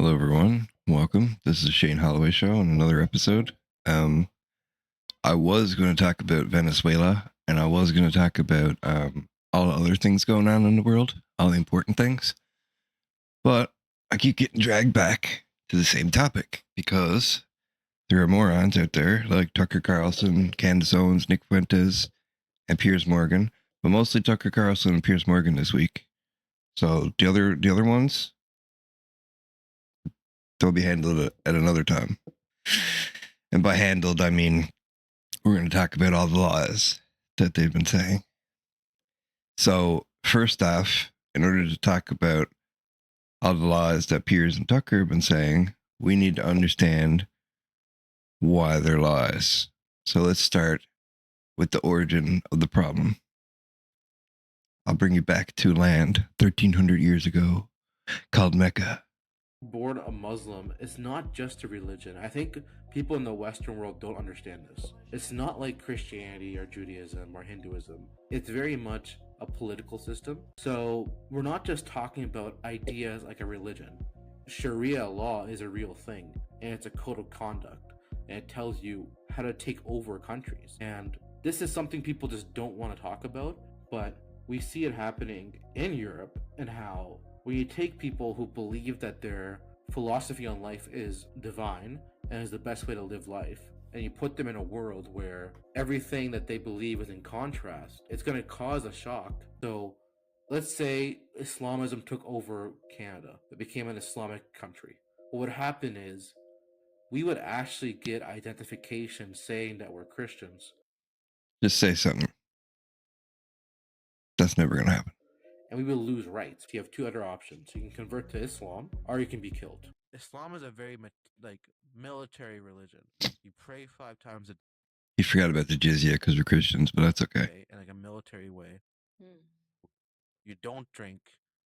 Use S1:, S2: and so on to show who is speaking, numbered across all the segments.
S1: Hello, everyone. Welcome. This is Shane Holloway Show on another episode. Um, I was going to talk about Venezuela, and I was going to talk about all the other things going on in the world, all the important things, but I keep getting dragged back to the same topic because there are morons out there like Tucker Carlson, Candace Owens, Nick Fuentes, and Piers Morgan, but mostly Tucker Carlson and Piers Morgan this week. So the other ones, they'll be handled at another time. And by handled, I mean we're going to talk about all the lies that they've been saying. So, first off, in order to talk about all the lies that Piers and Tucker have been saying, we need to understand why they're lies. So, let's start with the origin of the problem. I'll bring you back to land 1300 years ago called Mecca.
S2: Born a Muslim, it's not just a religion. I think people in the Western world don't understand this. It's not like Christianity or Judaism or Hinduism. It's very much a political system. So we're not just talking about ideas like a religion. Sharia law is a real thing, and it's a code of conduct, and it tells you how to take over countries. And this is something people just don't want to talk about, but we see it happening in Europe, and how when you take people who believe that their philosophy on life is divine and is the best way to live life, and you put them in a world where everything that they believe is in contrast, it's going to cause a shock. So let's say Islamism took over Canada, it became an Islamic country. What would happen is we would actually get identification saying that we're Christians,
S1: Just say something. That's never going to happen.
S2: and we will lose rights. You have two other options: you can convert to Islam, or you can be killed. Islam is a very like military religion. You pray 5 times a
S1: You forgot about the jizya because we're Christians, but that's okay.
S2: day in like a military way. You don't drink.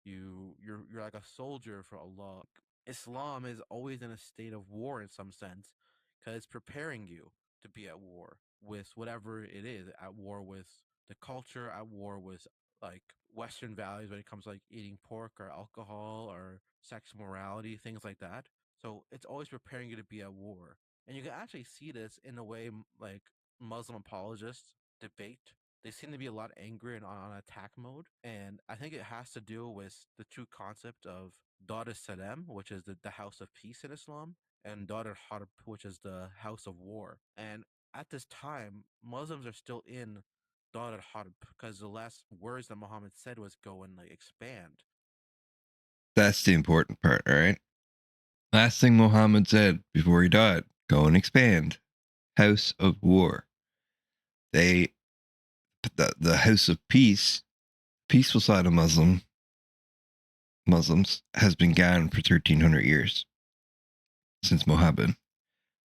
S2: You're like a soldier for Allah. Islam is always in a state of war in some sense, because it's preparing you to be at war with whatever it is, at war with the culture, at war with like Western values when it comes to like eating pork or alcohol or sex morality, things like that. So it's always preparing you to be at war. And you can actually see this in the way like Muslim apologists debate. They seem to be a lot angry and on attack mode. And I think it has to do with the true concept of Dar es Salaam, which is the house of peace in Islam, and Dar al Harb, which is the house of war. And at this time, Muslims are still in Dar al Harb because the last words that Muhammad said was go and like expand.
S1: That's the important part, all right? Last thing Muhammad said before he died, go and expand. House of War. They, the House of Peace, peaceful side of Muslims, has been gone for 1300 years since Muhammad.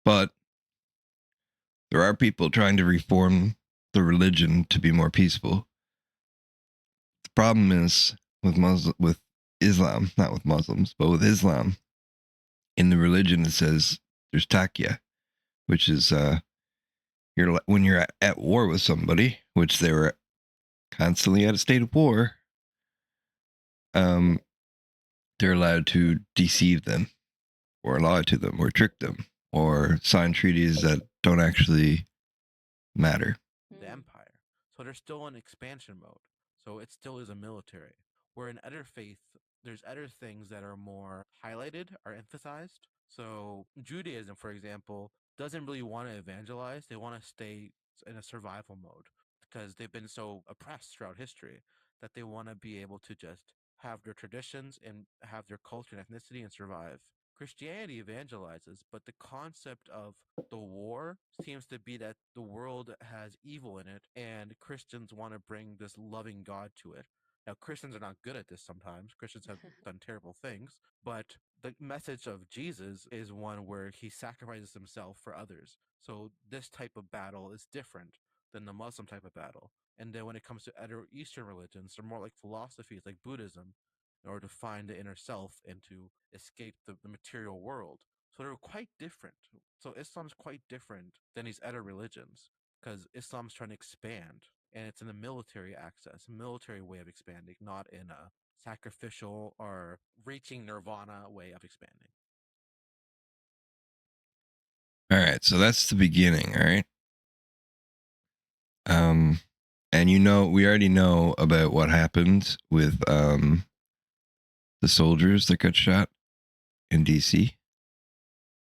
S1: But there are people trying to reform the religion to be more peaceful. The problem is with Islam, not with Muslims, but with Islam. In the religion, it says there's taqiyya, which is you're when you're at war with somebody, which they were constantly at a state of war. Um, they're allowed to deceive them, or lie to them, or trick them, or sign treaties that don't actually matter.
S2: The empire. So they're still in expansion mode. So it still is a military. Where in other faith, there's other things that are more highlighted or emphasized. So Judaism, for example, doesn't really want to evangelize. They want to stay in a survival mode because they've been so oppressed throughout history that they want to be able to just have their traditions and have their culture and ethnicity and survive. Christianity evangelizes, but the concept of the war seems to be that the world has evil in it, and Christians want to bring this loving God to it. Now, Christians are not good at this sometimes. Christians have done terrible things, but the message of Jesus is one where he sacrifices himself for others. So, this type of battle is different than the Muslim type of battle. And then when it comes to other Eastern religions, they're more like philosophies like Buddhism, in order to find the inner self and to escape the material world. So they're quite different. So Islam's quite different than these other religions because Islam's trying to expand, and it's in a military access, a military way of expanding, not in a sacrificial or reaching nirvana way of expanding.
S1: All right, so that's the beginning, all right? And we already know about what happened with the soldiers that got shot in DC.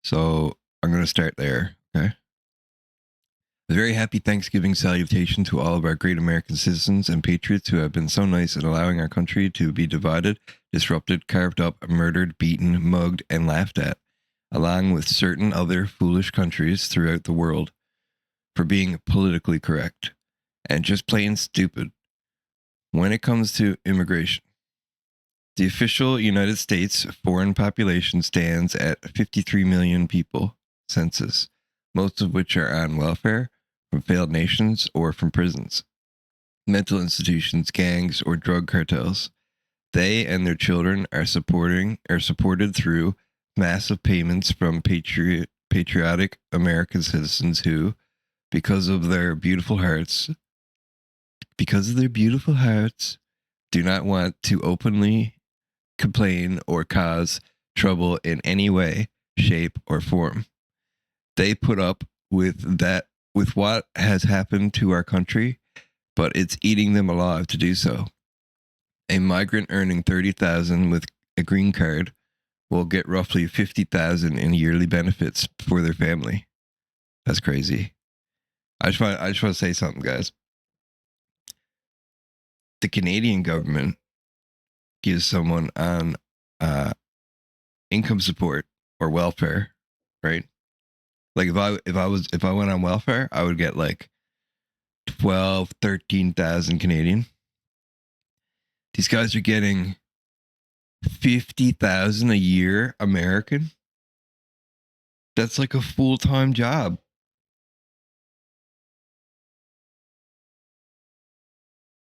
S1: So I'm going to start there, okay? A very happy Thanksgiving salutation to all of our great American citizens and patriots who have been so nice in allowing our country to be divided, disrupted, carved up, murdered, beaten, mugged, and laughed at, along with certain other foolish countries throughout the world, for being politically correct and just plain stupid when it comes to immigration. The official United States foreign population stands at 53 million people census, most of which are on welfare from failed nations or from prisons, mental institutions, gangs, or drug cartels. They and their children are supported through massive payments from patriotic American citizens who, because of their beautiful hearts, do not want to openly complain or cause trouble in any way, shape, or form. They put up with what has happened to our country, but it's eating them alive to do so. A migrant earning $30,000 with a green card will get roughly $50,000 in yearly benefits for their family. That's crazy. I just want to say something, guys. The Canadian government gives someone on income support or welfare, right? Like if I went on welfare, I would get like 13,000 Canadian. These guys are getting 50,000 a year American. That's like a full-time job.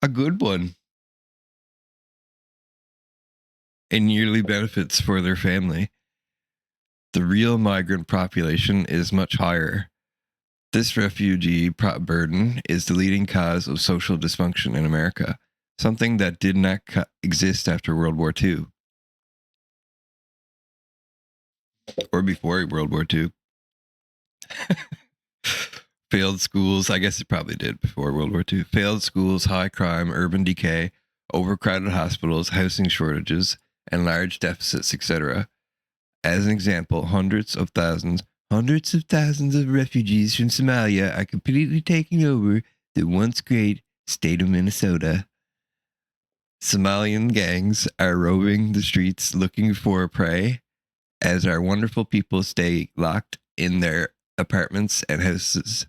S1: A good one. And yearly benefits for their family. The real migrant population is much higher. This refugee burden is the leading cause of social dysfunction in America, something that did not exist after World War II. Or before World War II. Failed schools, I guess it probably did before World War II. Failed schools, high crime, urban decay, overcrowded hospitals, housing shortages, and large deficits, etc. As an example, hundreds of thousands of refugees from Somalia are completely taking over the once great state of Minnesota. Somalian gangs are roving the streets looking for prey, as our wonderful people stay locked in their apartments and houses,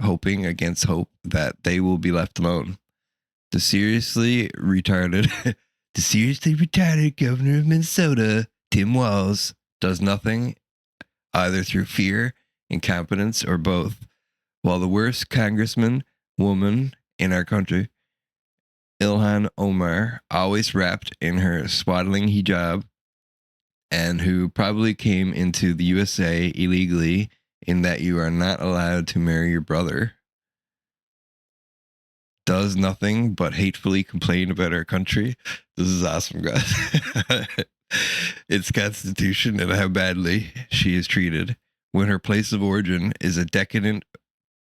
S1: hoping against hope that they will be left alone. The seriously retarded governor of Minnesota, Tim Walz, does nothing either through fear, incompetence, or both, while the worst woman in our country, Ilhan Omar, always wrapped in her swaddling hijab, and who probably came into the USA illegally, in that you are not allowed to marry your brother, does nothing but hatefully complain about our country. This is awesome, guys. Its constitution and how badly she is treated, when her place of origin is a decadent,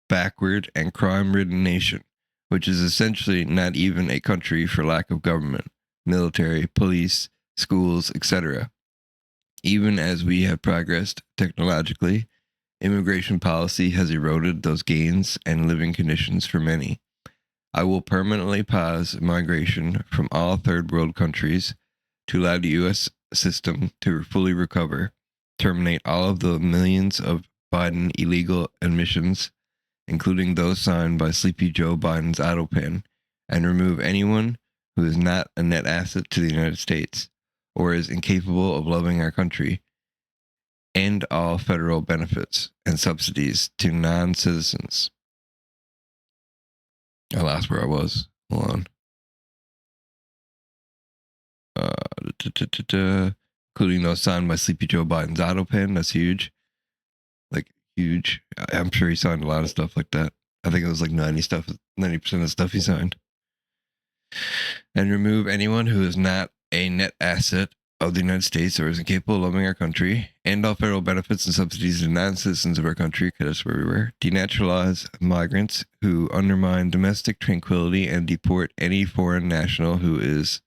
S1: backward, and crime-ridden nation, which is essentially not even a country for lack of government, military, police, schools, etc. Even as we have progressed technologically, immigration policy has eroded those gains and living conditions for many. I will permanently pause migration from all third world countries to allow the U.S. system to fully recover, terminate all of the millions of Biden illegal admissions, including those signed by Sleepy Joe Biden's autopen, and remove anyone who is not a net asset to the United States or is incapable of loving our country, end all federal benefits and subsidies to non-citizens. I lost where I was. Hold on. Including those signed by Sleepy Joe Biden's autopen. That's huge. Like, huge. I'm sure he signed a lot of stuff like that. I think it was like 90% of stuff he signed. And remove anyone who is not a net asset of the United States or is incapable of loving our country, and all federal benefits and subsidies to non-citizens of our country, because that's where we were, denaturalize migrants who undermine domestic tranquility, and deport any foreign national who is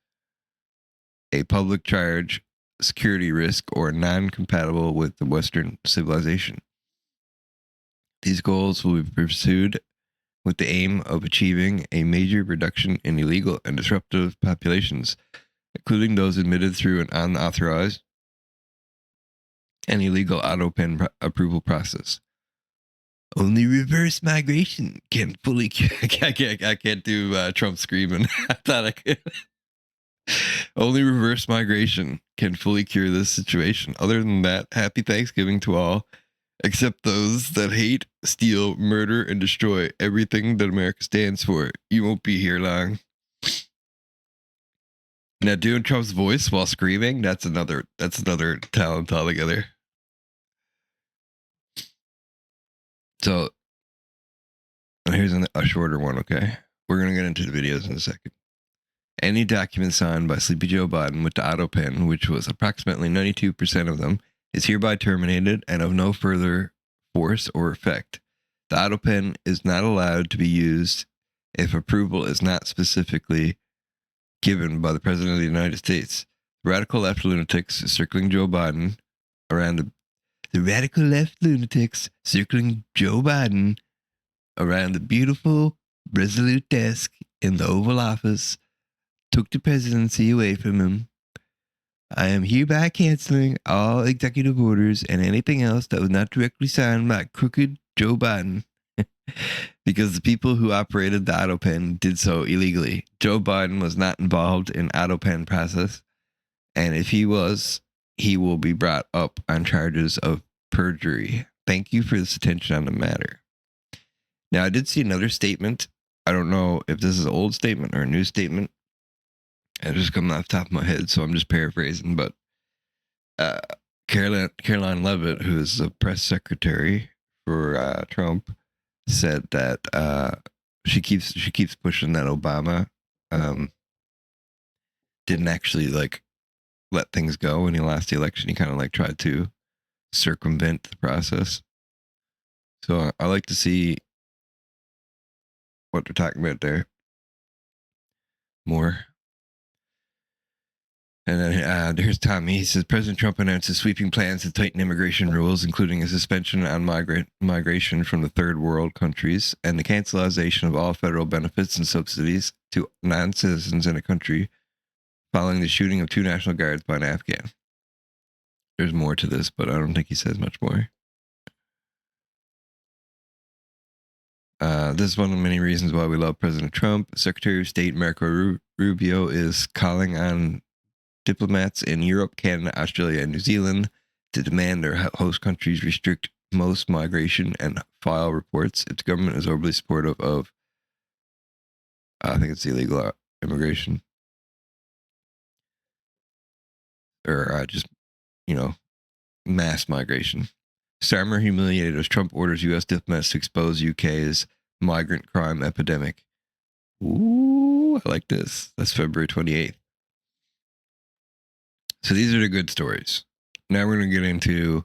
S1: a public charge, security risk, or non-compatible with the Western civilization. These goals will be pursued with the aim of achieving a major reduction in illegal and disruptive populations, including those admitted through an unauthorized and illegal auto-pen approval process. Only reverse migration can fully I can't do Trump screaming. I thought I could. Only reverse migration can fully cure this situation. Other than that, happy Thanksgiving to all, except those that hate, steal, murder, and destroy everything that America stands for. You won't be here long. Now, doing Trump's voice while screaming, that's another talent altogether. So, here's a shorter one, okay? We're going to get into the videos in a second. Any document signed by Sleepy Joe Biden with the auto pen, which was approximately 92% of them, is hereby terminated and of no further force or effect. The auto pen is not allowed to be used if approval is not specifically given by the President of the United States. Radical left lunatics circling Joe Biden around the radical left lunatics circling Joe Biden around the beautiful, resolute desk in the Oval Office took the presidency away from him. I am hereby canceling all executive orders and anything else that was not directly signed by crooked Joe Biden. Because the people who operated the auto pen did so illegally. Joe Biden was not involved in auto pen process, and if he was, he will be brought up on charges of perjury. Thank you for this attention on the matter. Now, I did see another statement. I don't know if this is an old statement or a new statement. It just comes off the top of my head, so I'm just paraphrasing. But Caroline Leavitt, who is the press secretary for Trump, said that she keeps pushing that Obama didn't actually like let things go when he lost the election. He kind of like tried to circumvent the process. So I like to see what they're talking about there more. And then here's Tommy. He says President Trump announces sweeping plans to tighten immigration rules, including a suspension on migration from the third world countries and the cancellation of all federal benefits and subsidies to non-citizens in a country following the shooting of 2 National Guards by an Afghan. There's more to this, but I don't think he says much more. This is one of the many reasons why we love President Trump. Secretary of State Marco Rubio is calling on diplomats in Europe, Canada, Australia, and New Zealand to demand their host countries restrict most migration and file reports if the government is overly supportive of, I think it's illegal immigration. Or just, mass migration. Starmer humiliated as Trump orders U.S. diplomats to expose UK's migrant crime epidemic. Ooh, I like this. That's February 28th. So these are the good stories. Now we're going to get into.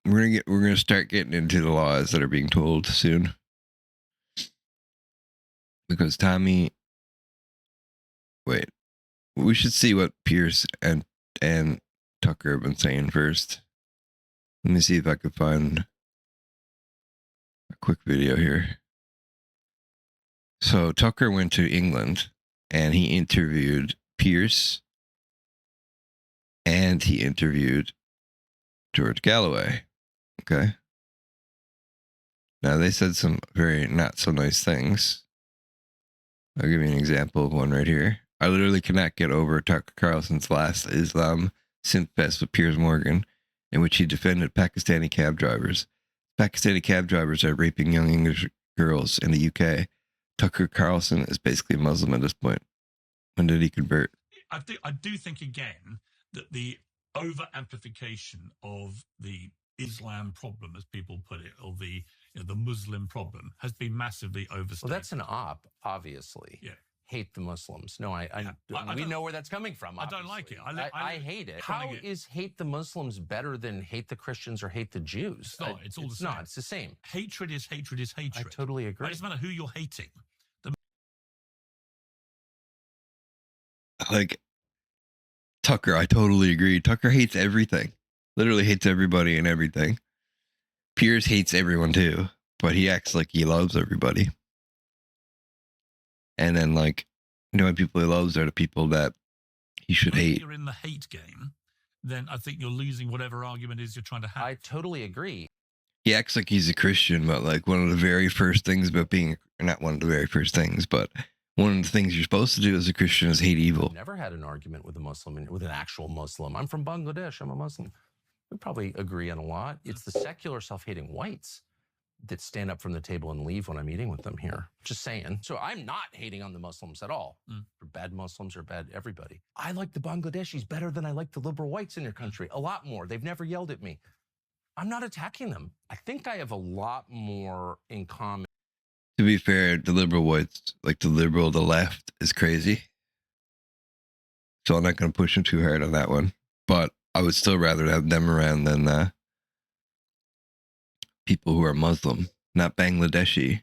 S1: We're going to start getting into the laws that are being told soon. Because Tommy. Wait. We should see what Pierce and Tucker have been saying first. Let me see if I could find a quick video here. So Tucker went to England and he interviewed Pierce and he interviewed George Galloway. Okay. Now they said some very not so nice things. I'll give you an example of one right here. I literally cannot get over Tucker Carlson's last Islam synth fest with Piers Morgan, in which he defended Pakistani cab drivers. Pakistani cab drivers are raping young English girls in the UK. Tucker Carlson is basically Muslim at this point. When did he convert?
S3: I do think again that the over amplification of the Islam problem, as people put it, or the Muslim problem, has been massively overstated.
S4: Well, that's an op, obviously.
S3: Yeah.
S4: hate the Muslims. No, we know where that's coming from.
S3: I don't like it.
S4: I hate it. How is hate the Muslims better than hate the Christians or hate the Jews?
S3: It's not. It's all the same.
S4: Not. It's the same.
S3: Hatred is hatred is hatred.
S4: I totally agree.
S3: It doesn't matter who you're hating.
S1: Like, Tucker, I totally agree. Tucker hates everything. Literally hates everybody and everything. Piers hates everyone too, but he acts like he loves everybody. And then, like, you know, people he loves are the people that he should hate.
S3: If you're in the hate game, then I think you're losing whatever argument is you're trying to have.
S4: I totally agree.
S1: He acts like he's a Christian, but like one of the very first things about being, not one of the very first things, but one of the things you're supposed to do as a Christian is hate evil.
S4: Never had an argument with a Muslim, with an actual Muslim. I'm from Bangladesh. I'm a Muslim. We probably agree on a lot. It's the secular self-hating whites that stand up from the table and leave when I'm eating with them here. Just saying. So I'm not hating on the Muslims at all. They're bad Muslims or bad everybody. I like the Bangladeshis better than I like the liberal whites in your country. A lot more. They've never yelled at me. I'm not attacking them. I think I have a lot more in common.
S1: To be fair, the liberal whites, like the left is crazy. So I'm not going to push them too hard on that one. But I would still rather have them around than people who are Muslim, not Bangladeshi.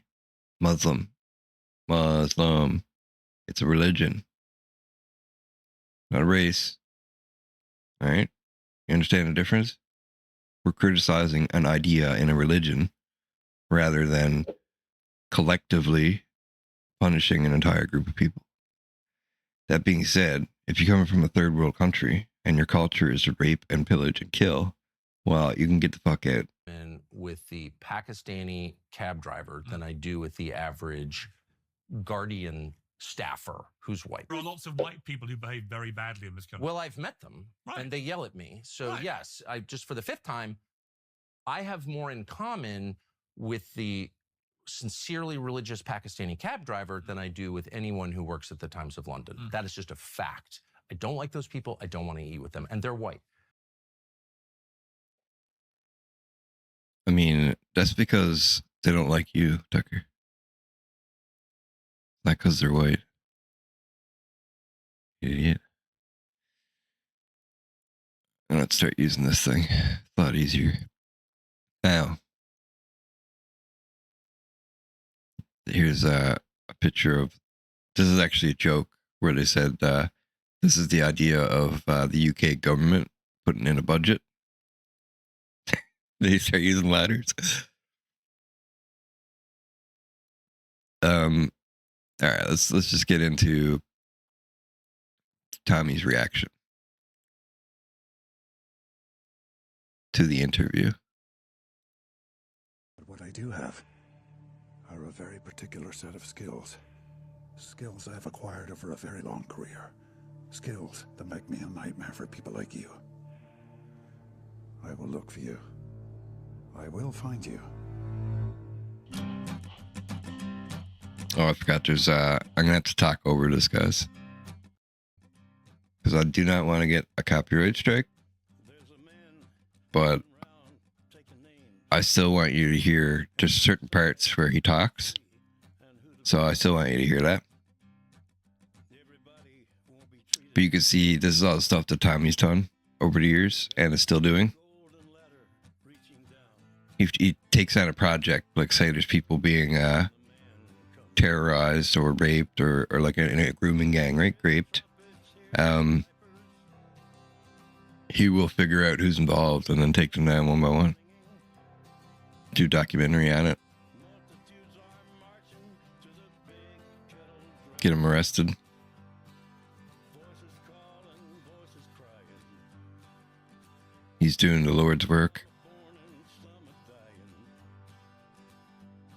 S1: Muslim. It's a religion, not a race. All right? You understand the difference? We're criticizing an idea in a religion rather than collectively punishing an entire group of people. That being said, if you come from a third world country and your culture is to rape and pillage and kill, well, you can get the fuck out.
S4: And with the Pakistani cab driver than I do with the average Guardian staffer who's white.
S3: There are lots of white people who behave very badly in this country.
S4: Well, I've met them, and they yell at me. So yes, I just for the fifth time, I have more in common with the sincerely religious Pakistani cab driver than I do with anyone who works at the Times of London. That is just a fact. I don't like those people. I don't want to eat with them, and they're white.
S1: I mean, that's because they don't like you, Tucker. Not because they're white. Idiot. Let's start using this thing. It's a lot easier. Now, here's a picture of, this is actually a joke where they said, this is the idea of the UK government putting in a budget. They start using ladders. All right, let's just get into Tommy's reaction to the interview.
S5: What I do have are a very particular set of skills. Skills I've acquired over a very long career. Skills that make me a nightmare for people like you. I will look for you. I will find you.
S1: Oh, I forgot there's, I'm going to have to talk over this, guys. Because I do not want to get a copyright strike. But I still want you to hear just certain parts where he talks. So I still want you to hear that. But you can see this is all the stuff that Tommy's done over the years and is still doing. He takes on a project, like say there's people being terrorized or raped or like in a grooming gang, right? Raped. He will figure out who's involved and then take them down one by one. Do a documentary on it. Get them arrested. He's doing the Lord's work.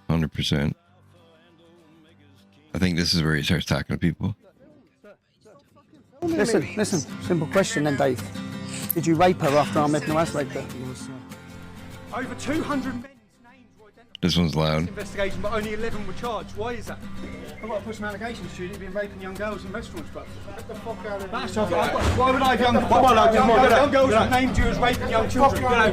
S1: 100%. I think this is where he starts talking to people.
S6: Listen, simple question then, Dave. Did you rape her after Ahmed Nawaz raped her?
S7: Over 200 men's names were identified.
S1: This one's loud.
S7: Investigation, but only 11 were charged. Why is that? I've got to put some allegations to you. You've been raping young girls in restaurants, bro. Get the fuck out of here. Why would I have young girls named you as raping young children? I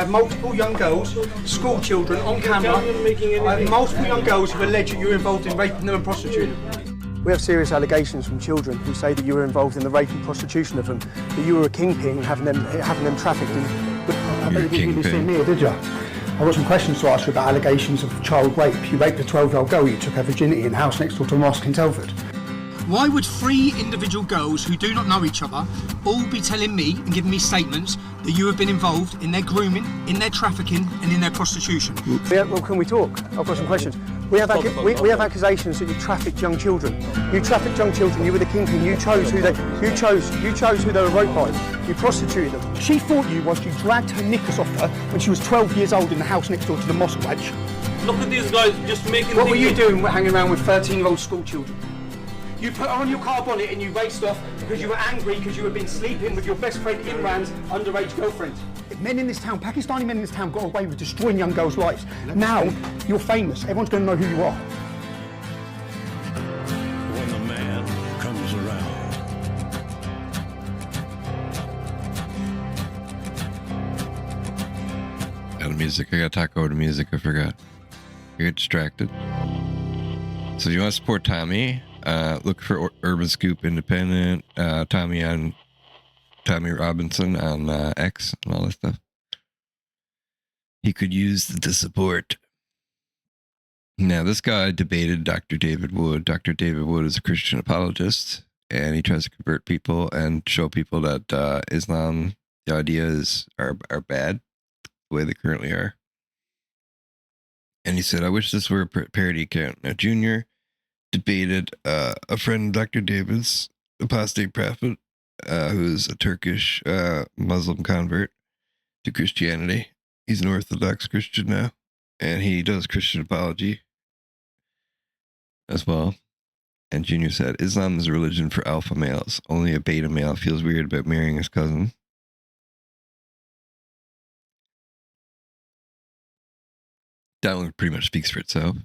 S7: have multiple young girls, school children, on camera. I have multiple young girls who allege that you're involved in raping them and prostituting them.
S6: We have serious allegations from children who say that you were involved in the rape and prostitution of them, that you were a kingpin having them trafficked in. I bet you didn't see me, did you? I've got some questions to ask you about allegations of child rape. You raped a 12-year-old girl, you took her virginity in a house next door to a mosque in Telford. Why would 3 individual girls who do not know each other all be telling me and giving me statements that you have been involved in their grooming, in their trafficking and in their prostitution? Well, can we talk? I've got some questions. We have accusations that you trafficked young children. You trafficked young children, you were the kingpin, you chose who they were raped by. You prostituted them. She fought you whilst you dragged her knickers off her when she was 12 years old in the house next door to the mosque wedge.
S7: Look at these guys just making.
S6: What were you doing hanging around with 13-year-old school children? You put on your car bonnet and you raced off because you were angry because you had been sleeping with your best friend Imran's underage girlfriend. Men in this town, Pakistani men in this town, got away with destroying young girls' lives. Now, you're famous. Everyone's going to know who you are.
S5: When the man comes around.
S1: Out of music. I got to talk over the music. I forgot. I get distracted. So if you want to support Tommy, look for Urban Scoop Independent, Tommy Robinson on X and all that stuff. He could use the support. Now, this guy debated Dr. David Wood. Dr. David Wood is a Christian apologist, and he tries to convert people and show people that Islam, the ideas are bad the way they currently are. And he said, I wish this were a parody account. Now, Junior debated a friend of Dr. David's, apostate prophet, who's a Turkish Muslim convert to Christianity. He's an Orthodox Christian now, and he does Christian apology as well. And Junior said, Islam is a religion for alpha males. Only a beta male feels weird about marrying his cousin. That one pretty much speaks for itself.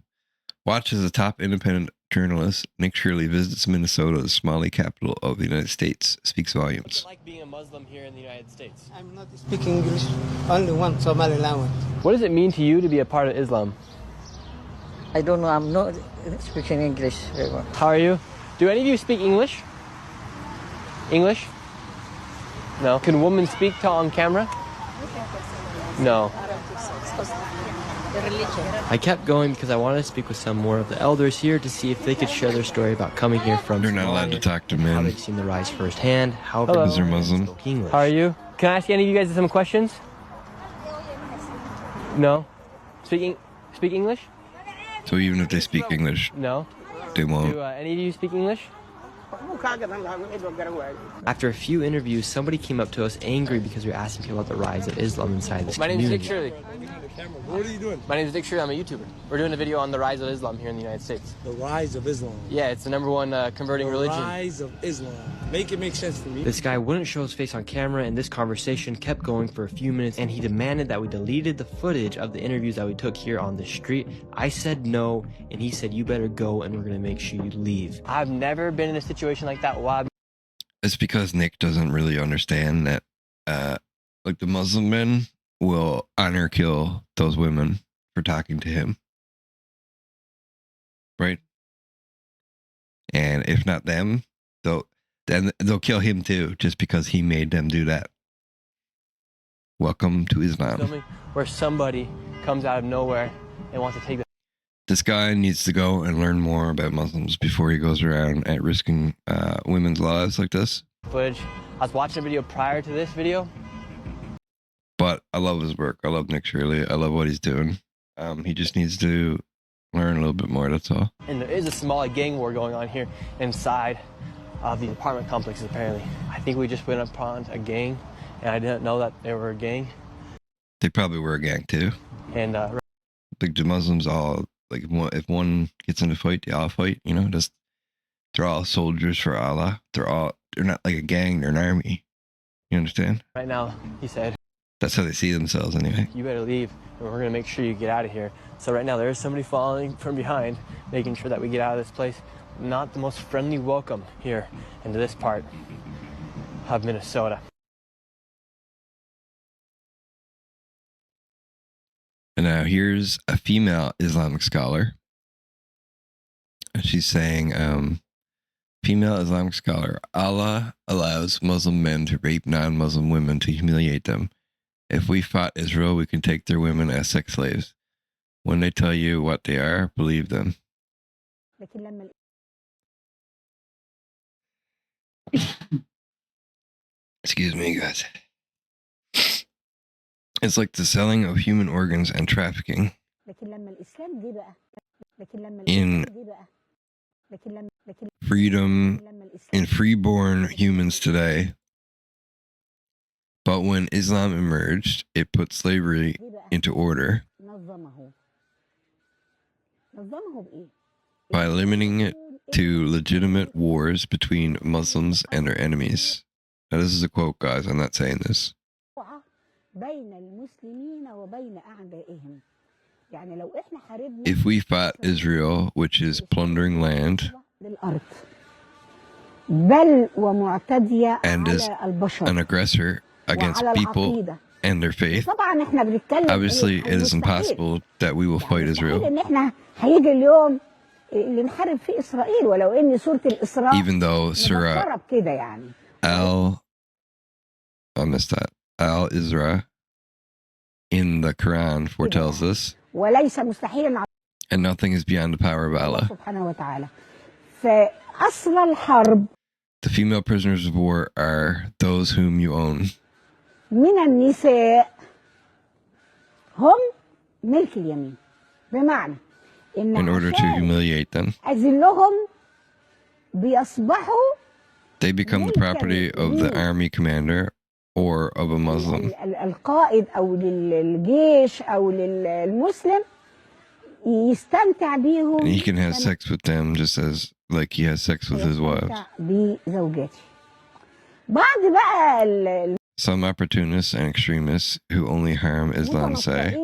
S1: Watch as the top independent journalist, Nick Shirley, visits Minnesota, the Somali capital of the United States, speaks volumes.
S8: What's it like being a Muslim here in the United States?
S9: I'm not speaking English, only one Somali language.
S8: What does it mean to you to be a part of Islam?
S9: I don't know, I'm not speaking English very well.
S8: How are you? Do any of you speak English? English? No. Can women speak to on camera? No. I kept going because I wanted to speak with some more of the elders here to see if they could share their story about coming here from
S1: They're not allowed to talk to
S8: how
S1: men.
S8: they've seen the rise firsthand. However,
S1: Because they're Muslim.
S8: spoke English. How are you? Can I ask any of you guys some questions? No. Speak English?
S1: So even if they speak English,
S8: No.
S1: they won't.
S8: Do any of you speak English? After a few interviews, somebody came up to us angry because we were asking people about the rise of Islam inside this community. My name is Dick Shirley.
S10: What are you doing?
S8: My name is Dick Shirley. I'm a YouTuber. We're doing a video on the rise of Islam here in the United States.
S10: The rise of Islam.
S8: Yeah, it's the #1 converting religion.
S10: The rise of Islam. Make it make sense for me.
S8: This guy wouldn't show his face on camera, and this conversation kept going for a few minutes, and he demanded that we deleted the footage of the interviews that we took here on the street. I said no, and he said, you better go, and we're going to make sure you leave. I've never been in a situation like that. Why?
S1: It's because Nick doesn't really understand that, like, the Muslim men will honor kill those women for talking to him. Right? And if not them, they'll kill him too, just because he made them do that. Welcome to Islam.
S8: Where somebody comes out of nowhere and wants to take the
S1: This guy needs to go and learn more about Muslims before he goes around at risking women's lives like this.
S8: footage. I was watching a video prior to this video.
S1: But I love his work. I love Nick Shirley. I love what he's doing. He just needs to learn a little bit more, that's all.
S8: And there is a Somali gang war going on here inside of the apartment complexes, apparently. I think we just went upon a gang, and I didn't know that they were a gang.
S1: They probably were a gang too.
S8: And
S1: like the Muslims all, like, if one gets in a fight, they all fight, you know, just, they're all soldiers for Allah. They're not like a gang, they're an army. You understand?
S8: right now, he said,
S1: That's how they see themselves anyway.
S8: you better leave, and we're going to make sure you get out of here. So right now, there is somebody following from behind, making sure that we get out of this place. Not the most friendly welcome here into this part of Minnesota.
S1: And now here's a female Islamic scholar. And she's saying, Female Islamic scholar. Allah allows Muslim men to rape non-Muslim women to humiliate them. If we fought Israel, we can take their women as sex slaves. When they tell you what they are, believe them. Excuse me, guys. It's like the selling of human organs and trafficking in freedom in freeborn humans today. But when Islam emerged, it put slavery into order by limiting it to legitimate wars between Muslims and their enemies. Now, this is a quote, guys. I'm not saying this. If we fought Israel, which is plundering land, and is an aggressor against people and their faith, obviously it is impossible that we will fight Israel. Even though Surah Al-Isra in the Quran foretells this, and nothing is beyond the power of Allah. The female prisoners of war are those whom you own. In order to humiliate them, they become the property of the army commander or of a Muslim. And he can have sex with them just as like he has sex with his wives. Some opportunists and extremists who only harm Islam say, I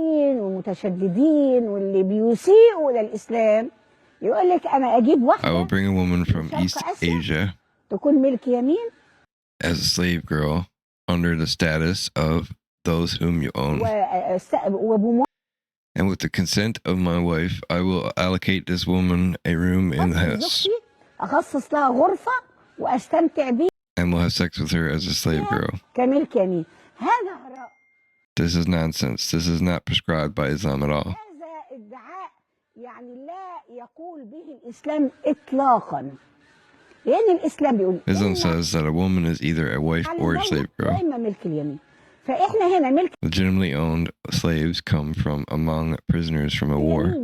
S1: will bring a woman from East Asia as a slave girl under the status of those whom you own. And with the consent of my wife, I will allocate this woman a room in the house and will have sex with her as a slave girl. This is nonsense. This is not prescribed by Islam at all. Islam says that a woman is either a wife or a slave girl. Legitimately owned slaves come from among prisoners from a war,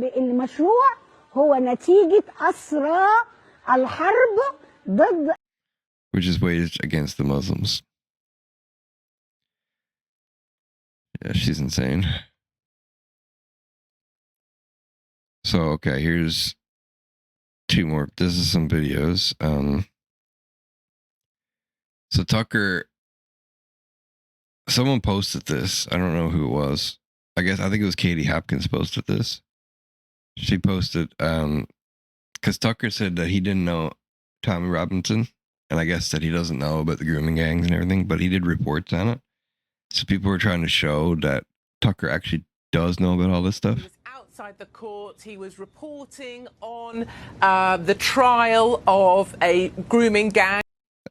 S1: which is waged against the Muslims. Yeah, she's insane. So, okay, here's two more. This is some videos. So Tucker, someone posted this. I don't know who it was. I think it was Katie Hopkins posted this. She posted, because Tucker said that he didn't know Tommy Robinson, and I guess that he doesn't know about the grooming gangs and everything, but he did reports on it. So people were trying to show that Tucker actually does know about all this stuff.
S11: Outside the court, he was reporting on the trial of a grooming gang.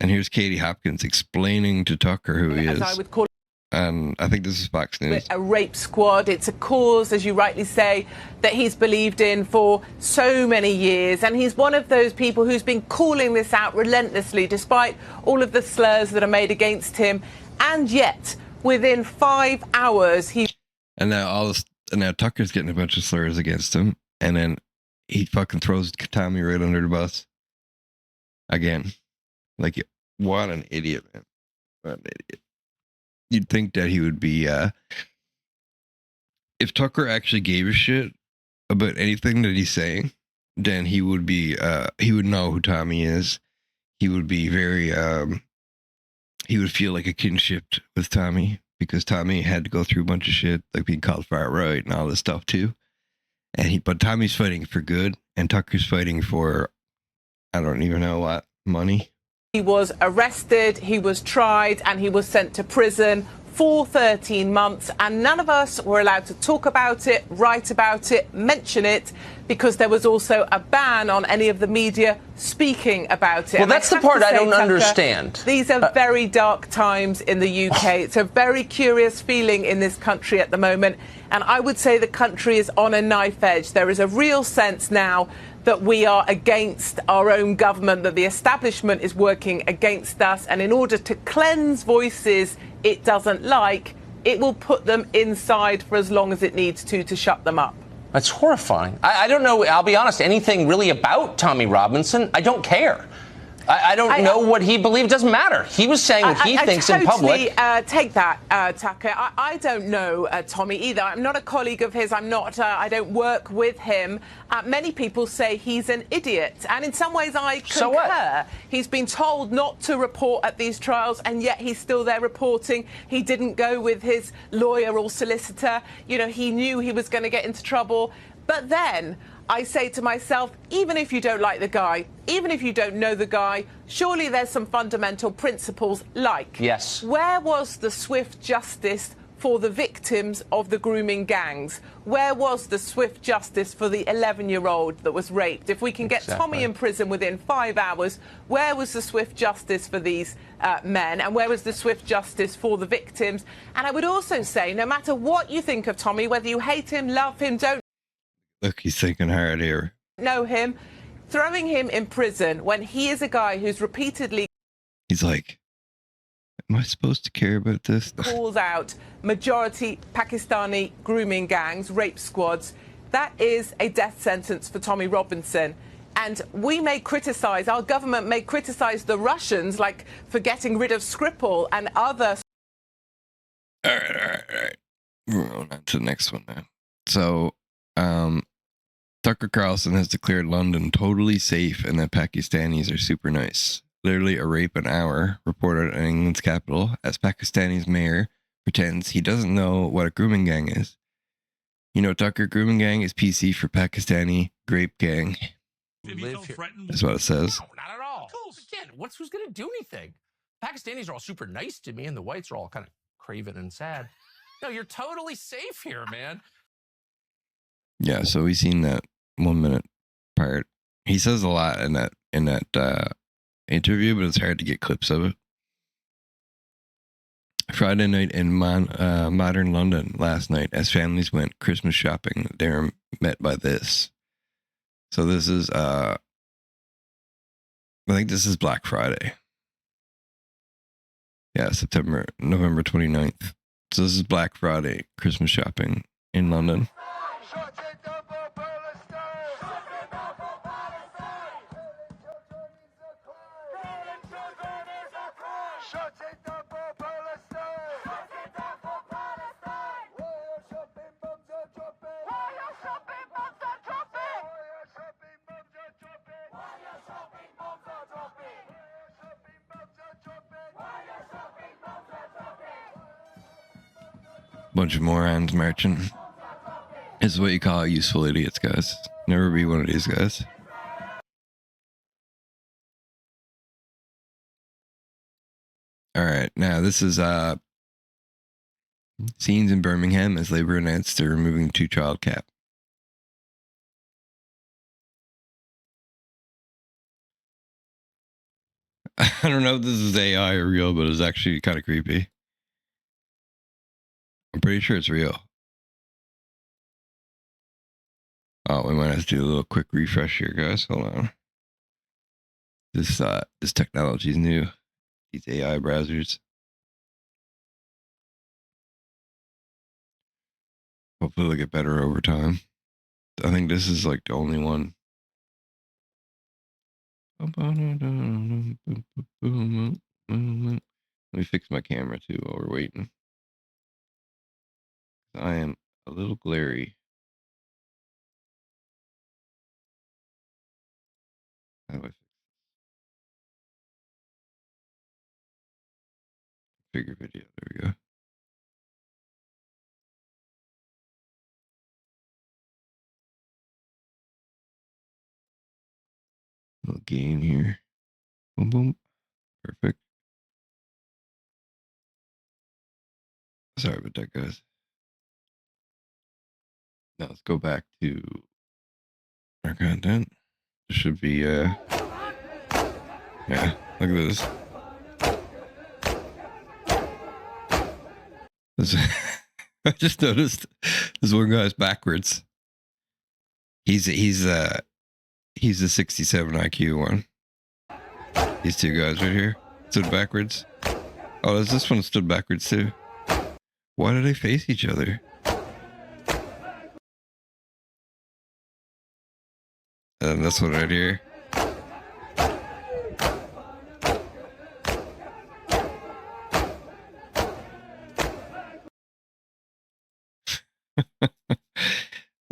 S1: And here's Katie Hopkins explaining to Tucker who he is. I would call and I think this is Fox News.
S11: A rape squad. It's a cause, as you rightly say, that he's believed in for so many years. And he's one of those people who's been calling this out relentlessly, despite all of the slurs that are made against him. And yet, within 5 hours, he...
S1: And now Tucker's getting a bunch of slurs against him. And then he fucking throws Tommy right under the bus. Again. Like, what an idiot, man. What an idiot. You'd think that he would be, if Tucker actually gave a shit about anything that he's saying, then he would be, he would know who Tommy is. He would be very, he would feel like a kinship with Tommy because Tommy had to go through a bunch of shit, like being called far right and all this stuff too. But Tommy's fighting for good and Tucker's fighting for, I don't even know what, money.
S11: He was arrested, he was tried, and he was sent to prison for 13 months, and none of us were allowed to talk about it, write about it, mention it, because there was also a ban on any of the media speaking about it.
S4: Well, that's the part I don't understand.
S11: These are very dark times in the UK. It's a very curious feeling in this country at the moment, and I would say the country is on a knife edge. There is a real sense now that we are against our own government, that the establishment is working against us, and in order to cleanse voices it doesn't like, it will put them inside for as long as it needs to shut them up.
S4: That's horrifying. I don't know, I'll be honest, anything really about Tommy Robinson. I don't care. I don't know what he believed. It doesn't matter. He was saying what he thinks in public.
S11: Take that, Tucker. I don't know Tommy either. I'm not a colleague of his. I don't work with him. Many people say he's an idiot. And in some ways, I concur.
S4: So what?
S11: He's been told not to report at these trials, and yet he's still there reporting. He didn't go with his lawyer or solicitor. You know, he knew he was going to get into trouble. But then I say to myself, even if you don't like the guy, even if you don't know the guy, surely there's some fundamental principles like,
S4: yes,
S11: where was the swift justice for the victims of the grooming gangs? Where was the swift justice for the 11-year-old that was raped? If we can get Tommy in prison within 5 hours, where was the swift justice for these men? And where was the swift justice for the victims? And I would also say, no matter what you think of Tommy, whether you hate him, love him, don't
S1: Look, he's thinking hard here.
S11: know him, throwing him in prison when he is a guy who's repeatedly
S1: He's like, am I supposed to care about this?
S11: calls out majority Pakistani grooming gangs, rape squads, that is a death sentence for Tommy Robinson. And we may criticise, our government may criticise the Russians, like for getting rid of Skripal and other.
S1: All right. We're going on to the next one now. So, Tucker Carlson has declared London totally safe and that Pakistanis are super nice. Literally a rape an hour reported in England's capital as Pakistani's mayor pretends he doesn't know what a grooming gang is. You know, Tucker, grooming gang is PC for Pakistani grape gang. That's what it says.
S4: No, not at all. Again, who's going to do anything? Pakistanis are all super nice to me, and the whites are all kind of craven and sad. No, you're totally safe here, man.
S1: Yeah, so we've seen that 1 minute part. He says a lot in that interview, but it's hard to get clips of it. Friday night in modern London last night, as families went Christmas shopping, they were met by this. So this is, I think this is Black Friday. Yeah, November 29th. So this is Black Friday, Christmas shopping in London. Bunch of morons marching. This is what you call useful idiots, guys. Never be one of these guys. All right, now this is scenes in Birmingham as Labour announced they're removing the 2-child cap. I don't know if this is AI or real, but it's actually kind of creepy. I'm pretty sure it's real. Oh, we might have to do a little quick refresh here, guys. Hold on. This technology is new. These AI browsers. Hopefully they'll get better over time. I think this is like the only one. Let me fix my camera too while we're waiting. I am a little glary. How do I figure video? There we go. Little gain here. Boom, boom. Perfect. Sorry about that, guys. Now let's go back to our content. This should be, yeah, look at this. I just noticed this one guy's backwards. He's a 67 IQ one. These two guys right here stood backwards. Oh, this one stood backwards too. Why do they face each other? And this one right here.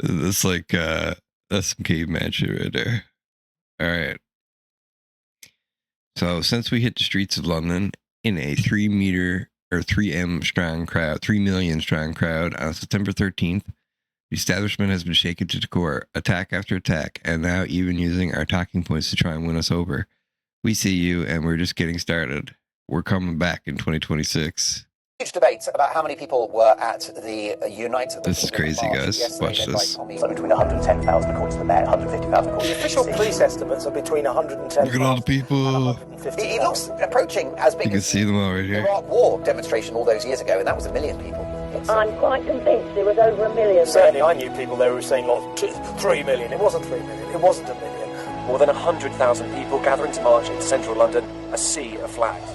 S1: That's like that's some caveman shit right there. All right. So since we hit the streets of London in a 3 million strong crowd on September 13th, the establishment has been shaken to the core, attack after attack, and now even using our talking points to try and win us over. We see you, and we're just getting started. We're coming back in 2026.
S12: Huge debate about how many people were at the Unite.
S1: This is crazy, guys. Watch this.
S12: So between 110,000 according to the Met, 150,000 according to the
S6: official police estimates are between 110,000.
S1: Look at all the people.
S12: It looks approaching as big
S1: You can
S12: as
S1: see them all right
S12: the
S1: here.
S12: Iraq War demonstration all those years ago, and that was 1 million people.
S13: I'm quite convinced it was over 1 million.
S6: Certainly, I knew people there who were saying, like, 3 million. It wasn't 3 million. It wasn't 1 million.
S14: More than 100,000 people gathering to march into central London, a sea of flags.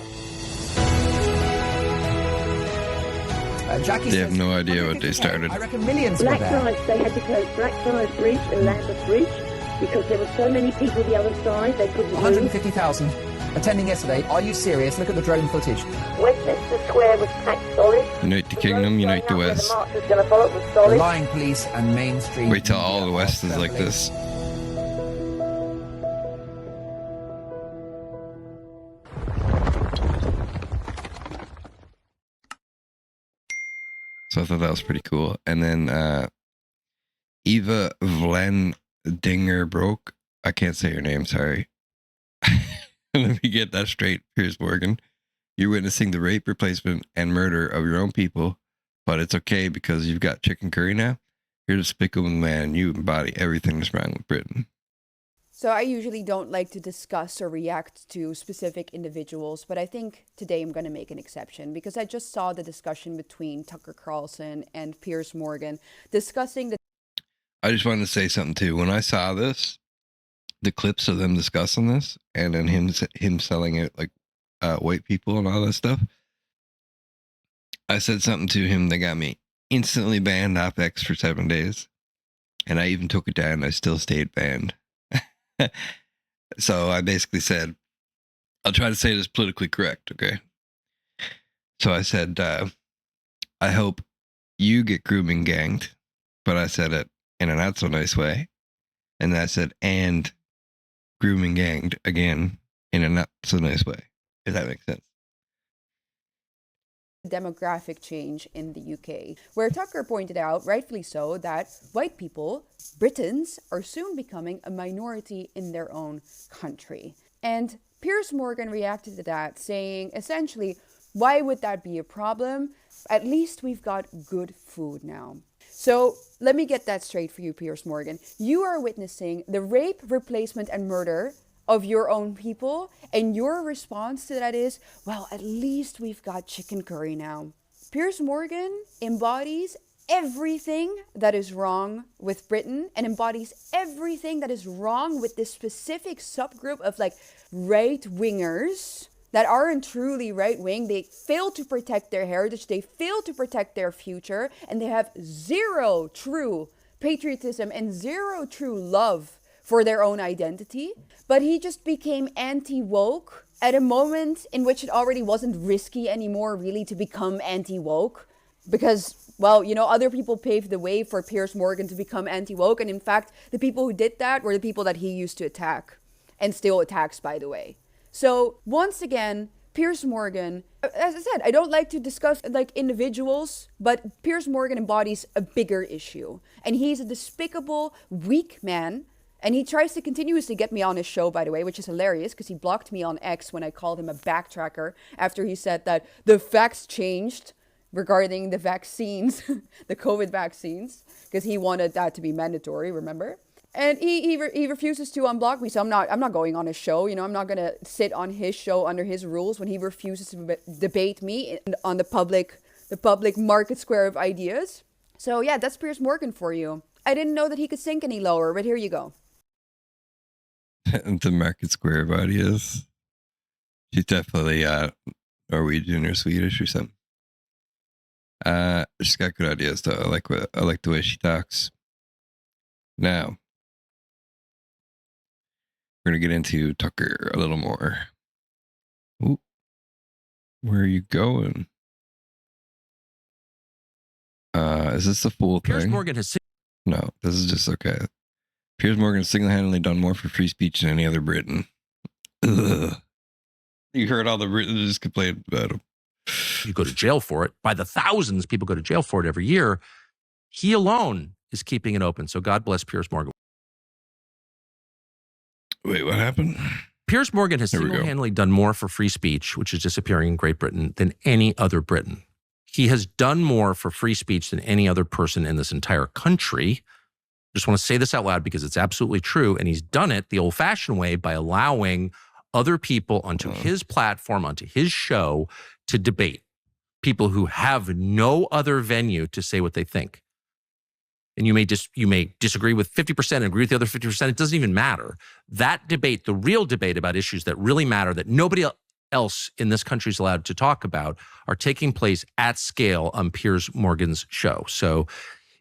S1: They have no idea what they started.
S13: I reckon millions were there. Blackfriars, they had to close Blackfriars Bridge and Lambeth Bridge because there were so many people the other side they couldn't
S15: 150,000 attending yesterday. Are you serious? Look at the drone footage.
S13: Westminster Square was packed solid.
S1: Unite the kingdom, unite the West.
S13: The march was going to follow was solid.
S15: The lying police and mainstream.
S1: Wait till all the West is like this. So I thought that was pretty cool. And then Eva Vlandinger Broke. I can't say her name, sorry. Let me get that straight, Piers Morgan. You're witnessing the rape, replacement, and murder of your own people, but it's okay because you've got chicken curry now. You're a despicable man. You embody everything that's wrong with Britain.
S16: So I usually don't like to discuss or react to specific individuals, but I think today I'm going to make an exception because I just saw the discussion between Tucker Carlson and Piers Morgan discussing the...
S1: I just wanted to say something too. When I saw this, the clips of them discussing this, and then him selling it like white people and all that stuff, I said something to him that got me instantly banned off X for 7 days. And I even took it down and I still stayed banned. So I basically said, I'll try to say this politically correct, okay? So I said, I hope you get grooming ganged, but I said it in a not so nice way. And then I said, and grooming ganged again in a not so nice way, if that makes sense.
S16: Demographic change in the UK, where Tucker pointed out, rightfully so, that white people, Britons, are soon becoming a minority in their own country. And Piers Morgan reacted to that, saying, essentially, why would that be a problem? At least we've got good food now. So let me get that straight for you, Piers Morgan. You are witnessing the rape, replacement, and murder of your own people, and your response to that is, well, at least we've got chicken curry now. Piers Morgan embodies everything that is wrong with Britain and embodies everything that is wrong with this specific subgroup of like right-wingers that aren't truly right-wing. They fail to protect their heritage, they fail to protect their future, and they have zero true patriotism and zero true love for their own identity. But he just became anti-woke at a moment in which it already wasn't risky anymore really to become anti-woke, because, well, you know, other people paved the way for Piers Morgan to become anti-woke, and in fact the people who did that were the people that he used to attack, and still attacks, by the way. So once again, Piers Morgan, as I said, I don't like to discuss like individuals, but Piers Morgan embodies a bigger issue, and he's a despicable, weak man. And he tries to continuously get me on his show, by the way, which is hilarious because he blocked me on X when I called him a backtracker after he said that the facts changed regarding the vaccines, the COVID vaccines, because he wanted that to be mandatory, remember? And he refuses to unblock me, so I'm not going on his show. I'm not gonna sit on his show under his rules when he refuses to debate me on the public market square of ideas. So yeah, that's Piers Morgan for you. I didn't know that he could sink any lower, but here you go.
S1: The market square of ideas. She's definitely Norwegian or Swedish or something. She's got good ideas though. I like the way she talks. Now, we're gonna get into Tucker a little more. Ooh, where are you going? Is this the full thing?
S4: Piers Morgan has.
S1: No, this is just okay. Piers Morgan has single-handedly done more for free speech than any other Briton. Ugh. You heard all the Britons just complain about him.
S4: You go to jail for it. By the thousands, people go to jail for it every year. He alone is keeping it open. So God bless Piers Morgan.
S1: Wait, what happened?
S4: Piers Morgan has single-handedly done more for free speech, which is disappearing in Great Britain, than any other Briton. He has done more for free speech than any other person in this entire country. Just want to say this out loud because it's absolutely true. And he's done it the old-fashioned way by allowing other people onto his platform, onto his show, to debate. People who have no other venue to say what they think. And you may disagree with 50% and agree with the other 50%. It doesn't even matter. That debate, the real debate about issues that really matter, that nobody else in this country is allowed to talk about, are taking place at scale on Piers Morgan's show. So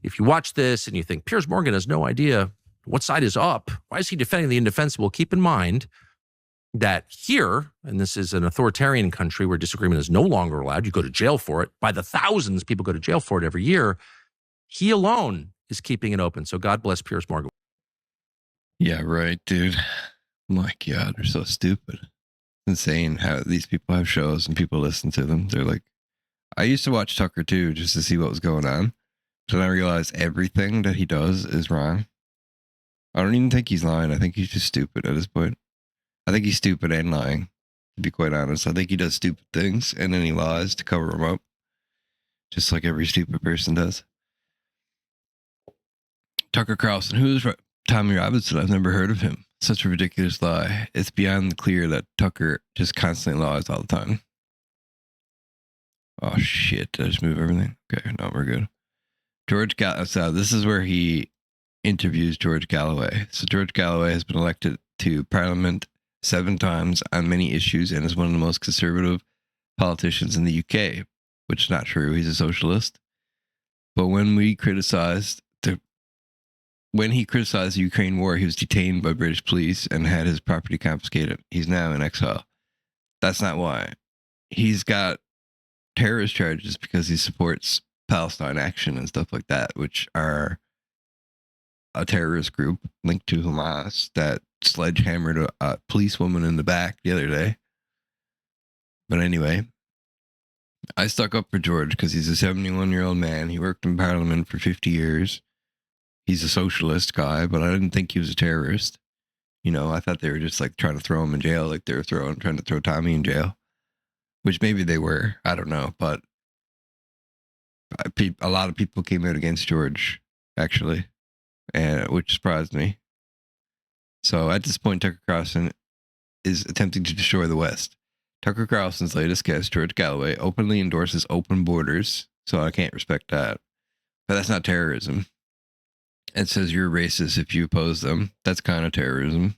S4: if you watch this and you think Piers Morgan has no idea what side is up, why is he defending the indefensible? Keep in mind that here, and this is an authoritarian country where disagreement is no longer allowed, you go to jail for it. By the thousands, people go to jail for it every year. He alone is keeping it open. So God bless Piers Morgan.
S1: Yeah, right, dude. My God, they're so stupid. Insane how these people have shows and people listen to them. They're like, I used to watch Tucker too, just to see what was going on. But then I realized everything that he does is wrong. I don't even think he's lying. I think he's just stupid at this point. I think he's stupid and lying, to be quite honest. I think he does stupid things and then he lies to cover them up. Just like every stupid person does. Tucker Carlson, who's Tommy Robinson? I've never heard of him. Such a ridiculous lie. It's beyond clear that Tucker just constantly lies all the time. Oh shit, did I just move everything? Okay, no, we're good. George Galloway, so this is where he interviews George Galloway. So George Galloway has been elected to Parliament 7 times on many issues and is one of the most conservative politicians in the UK, which is not true. He's a socialist. But when he criticized the Ukraine war, he was detained by British police and had his property confiscated. He's now in exile. That's not why. He's got terrorist charges because he supports Palestine Action and stuff like that, which are a terrorist group linked to Hamas that sledgehammered a policewoman in the back the other day. But anyway, I stuck up for George because he's a 71-year-old man. He worked in Parliament for 50 years. He's a socialist guy, but I didn't think he was a terrorist. You know, I thought they were just like trying to throw him in jail, like they were trying to throw Tommy in jail, which maybe they were. I don't know, but a lot of people came out against George, actually, and which surprised me. So at this point, Tucker Carlson is attempting to destroy the West. Tucker Carlson's latest guest, George Galloway, openly endorses open borders, so I can't respect that. But that's not terrorism. It says you're racist if you oppose them. That's kind of terrorism.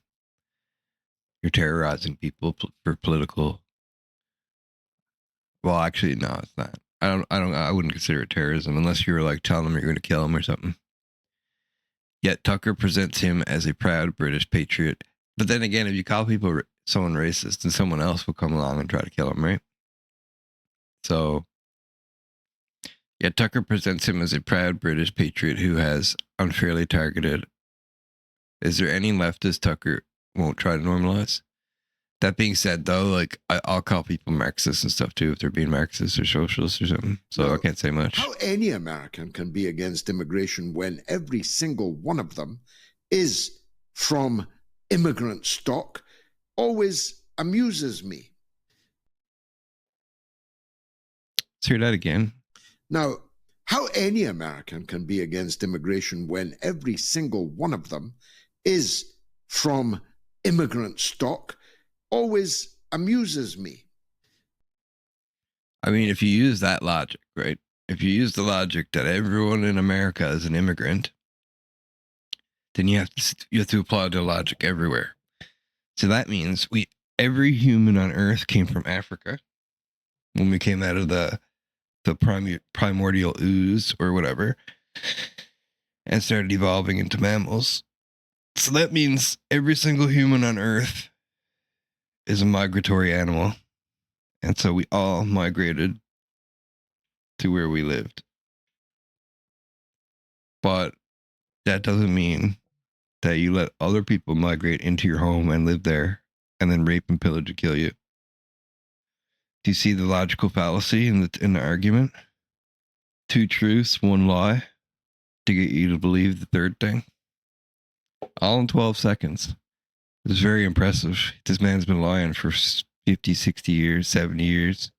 S1: You're terrorizing people for political. Well, actually, no, it's not. I wouldn't consider it terrorism unless you were like telling them you're going to kill him or something. Yet Tucker presents him as a proud British patriot. But then again, if you call someone racist, then someone else will come along and try to kill him, right? So, yet Tucker presents him as a proud British patriot who has unfairly targeted. Is there any leftist Tucker won't try to normalize? That being said, though, like I'll call people Marxists and stuff too if they're being Marxists or socialists or something. So I can't say much.
S17: How any American can be against immigration when every single one of them is from immigrant stock always amuses me.
S1: Let's hear that again.
S17: Now, how any American can be against immigration when every single one of them is from immigrant stock always amuses me.
S1: I mean, if you use that logic, right? If you use the logic that everyone in America is an immigrant, then you have to apply the logic everywhere. So that means every human on Earth came from Africa when we came out of the primordial ooze or whatever, and started evolving into mammals. So that means every single human on Earth is a migratory animal. And so we all migrated to where we lived. But that doesn't mean that you let other people migrate into your home and live there and then rape and pillage and kill you. Do you see the logical fallacy in the argument? Two truths, one lie, to get you to believe the third thing. All in 12 seconds. It was very impressive. This man's been lying for 50, 60 years, 70 years.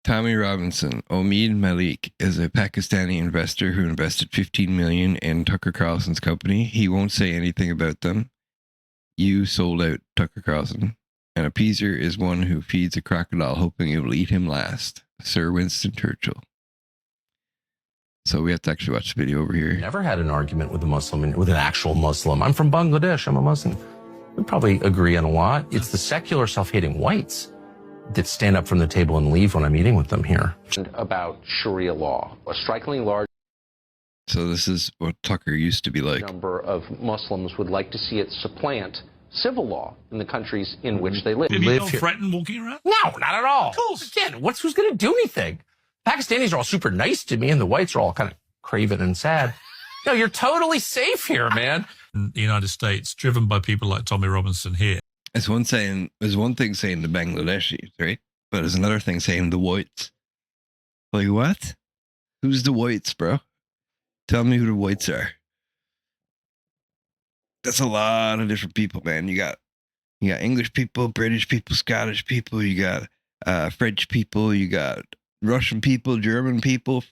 S1: Tommy Robinson. Omid Malik is a Pakistani investor who invested $15 million in Tucker Carlson's company. He won't say anything about them. You sold out Tucker Carlson. An appeaser is one who feeds a crocodile hoping it will eat him last. Sir Winston Churchill. So we have to actually watch the video over here.
S4: Never had an argument with a Muslim, with an actual Muslim. I'm from Bangladesh. I'm a Muslim. We probably agree on a lot. It's the secular self-hating whites that stand up from the table and leave when I'm eating with them here. About Sharia law, a strikingly large
S1: So this is what Tucker used to be like.
S4: number of Muslims would like to see it supplant civil law in the countries in which they live.
S3: Did he feel threatened walking around?
S4: No, not at all.
S3: Of course.
S4: Again, who's going to do anything? Pakistanis are all super nice to me, and the whites are all kind of craven and sad. No, you're totally safe here, man.
S3: In the United States, driven by people like Tommy Robinson here.
S1: There's one thing saying the Bangladeshis, right? But there's another thing saying the whites. Like what? Who's the whites, bro? Tell me who the whites are. That's a lot of different people, man. You got English people, British people, Scottish people. You got French people. You got Russian people, German people,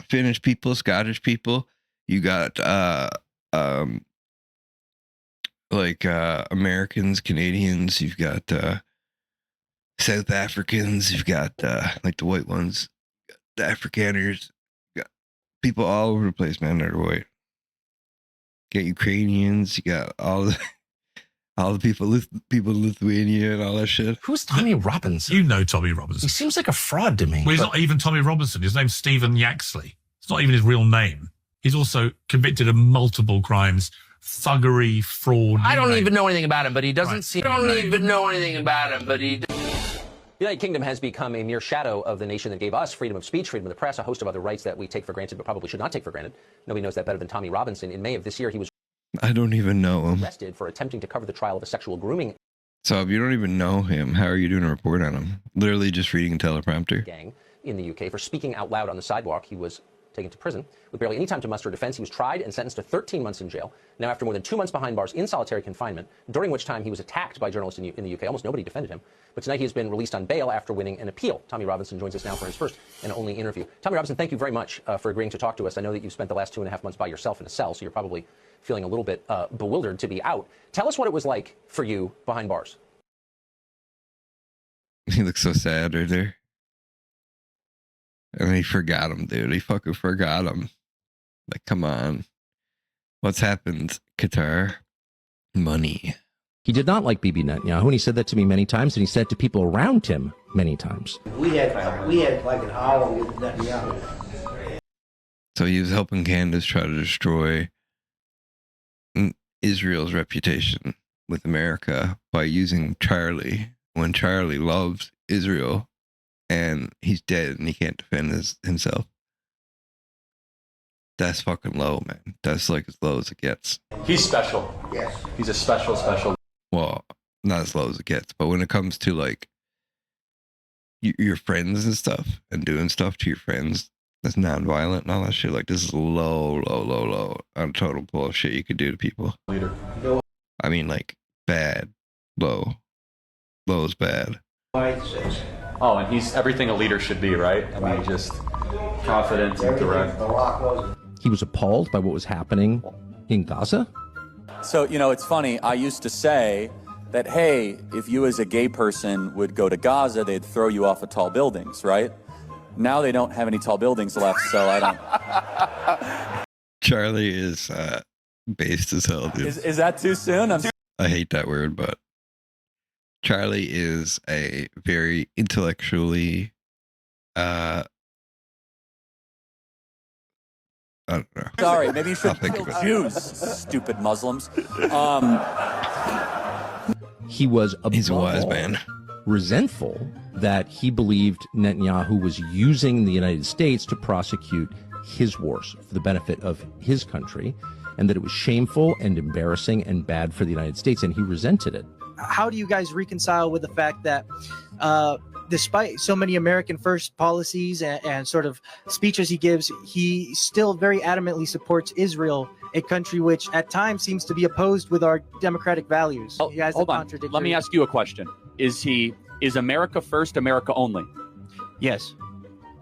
S1: Finnish people, Scottish people. You got Americans, Canadians. You've got South Africans. You've got like the white ones, the Afrikaners. You got people all over the place, man. They're white. You got Ukrainians. You got all the people in Lithuania and all that shit.
S4: Who's Tommy Robinson?
S3: You know Tommy Robinson.
S4: He seems like a fraud to me.
S3: Well, he's not even Tommy Robinson. His name's Stephen Yaxley. It's not even his real name. He's also convicted of multiple crimes, thuggery, fraud.
S4: I don't even know anything about him, but he doesn't seem...
S18: The United Kingdom has become a mere shadow of the nation that gave us freedom of speech, freedom of the press, a host of other rights that we take for granted but probably should not take for granted. Nobody knows that better than Tommy Robinson. In May of this year, he was
S1: I don't even know him.
S18: arrested for attempting to cover the trial of a sexual grooming
S1: So if you don't even know him, how are you doing a report on him? Literally just reading a teleprompter.
S18: gang in the UK for speaking out loud on the sidewalk. He was taken to prison with barely any time to muster a defense. He was tried and sentenced to 13 months in jail. Now, after more than 2 months behind bars in solitary confinement, during which time he was attacked by journalists in the UK. Almost nobody defended him. But tonight he has been released on bail after winning an appeal. Tommy Robinson joins us now for his first and only interview. Tommy Robinson, thank you very much for agreeing to talk to us. I know that you've spent the last 2.5 months by yourself in a cell, so you're probably feeling a little bit bewildered to be out. Tell us what it was like for you behind bars.
S1: He looks so sad right there. And he forgot him, dude. He fucking forgot him. Like, come on. What's happened, Qatar? Money.
S4: He did not like Bibi Netanyahu, and he said that to me many times, and he said it to people around him many times.
S19: We had like an hour with Netanyahu.
S1: So he was helping Candace try to destroy Israel's reputation with America by using Charlie when Charlie loves Israel and he's dead and he can't defend himself. That's fucking low, man. That's like as low as it gets.
S14: He's special.
S19: Yes.
S14: He's a special.
S1: Well, not as low as it gets, but when it comes to like your friends and stuff and doing stuff to your friends that's non-violent and all that shit, like this is low on total bullshit you could do to people.
S14: Leader.
S1: I mean, like bad, low. Low is bad.
S19: White says
S20: Oh, and he's everything a leader should be, right? I mean, just confident and direct.
S21: He was appalled by what was happening in Gaza.
S22: So, you know, it's funny. I used to say that, hey, if you as a gay person would go to Gaza, they'd throw you off of tall buildings, right? Now they don't have any tall buildings left, so I don't.
S1: Charlie is based as hell, dude.
S22: Is that too soon?
S1: I hate that word, but Charlie is a very intellectually, I don't know.
S22: Sorry, maybe you should kill Jews, stupid Muslims.
S21: He was
S1: He's a wise man.
S21: Resentful that he believed Netanyahu was using the United States to prosecute his wars for the benefit of his country, and that it was shameful and embarrassing and bad for the United States, and he resented it.
S23: How do you guys reconcile with the fact that despite so many American first policies and sort of speeches he gives, he still very adamantly supports Israel, a country which at times seems to be opposed with our democratic values?
S24: Hold on. Let me ask you a question. Is America first, America only?
S23: Yes.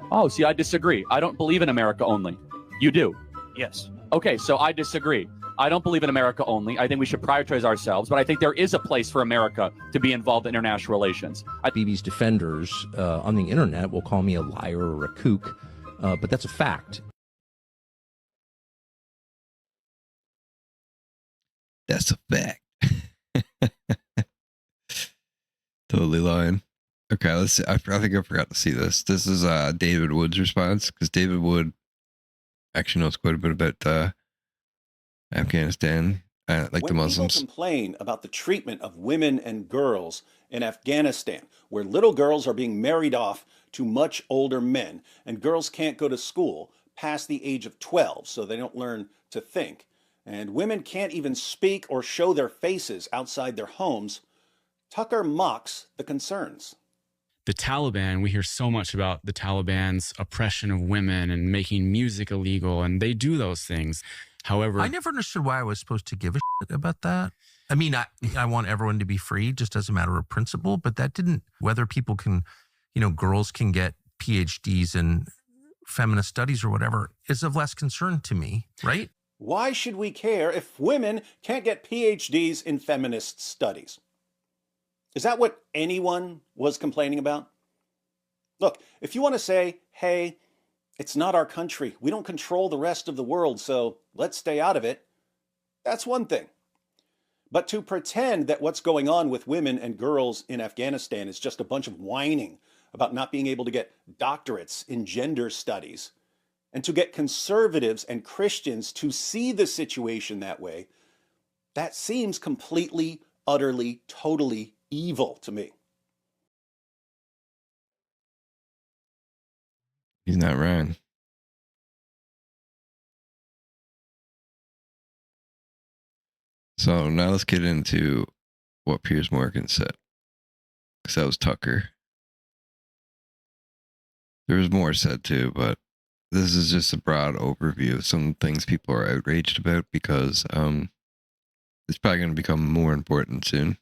S24: Oh, see, I disagree. I don't believe in America only. You do?
S23: Yes.
S24: Okay, so I disagree. I don't believe in America only. I think we should prioritize ourselves, but I think there is a place for America to be involved in international relations.
S21: Bibi's defenders on the internet will call me a liar or a kook, but that's a fact.
S1: That's a fact. Totally lying. Okay, let's see. I think I forgot to see this. This is David Wood's response, because David Wood actually knows quite a bit about Afghanistan, like the Muslims.
S25: People complain about the treatment of women and girls in Afghanistan, where little girls are being married off to much older men, and girls can't go to school past the age of 12, so they don't learn to think. And women can't even speak or show their faces outside their homes. Tucker mocks the concerns.
S26: The Taliban, we hear so much about the Taliban's oppression of women and making music illegal, and they do those things. However,
S27: I never understood why I was supposed to give a shit about that. I mean, I want everyone to be free just as a matter of principle, but that didn't, whether people can, girls can get PhDs in feminist studies or whatever, is of less concern to me, right?
S25: Why should we care if women can't get PhDs in feminist studies? Is that what anyone was complaining about? Look, if you want to say, hey, it's not our country, we don't control the rest of the world, so let's stay out of it, that's one thing. But to pretend that what's going on with women and girls in Afghanistan is just a bunch of whining about not being able to get doctorates in gender studies, and to get conservatives and Christians to see the situation that way, that seems completely, utterly, totally evil to me.
S1: He's not wrong. So now let's get into what Piers Morgan said, because that was Tucker. There was more said too, but this is just a broad overview of some things people are outraged about, because it's probably going to become more important soon,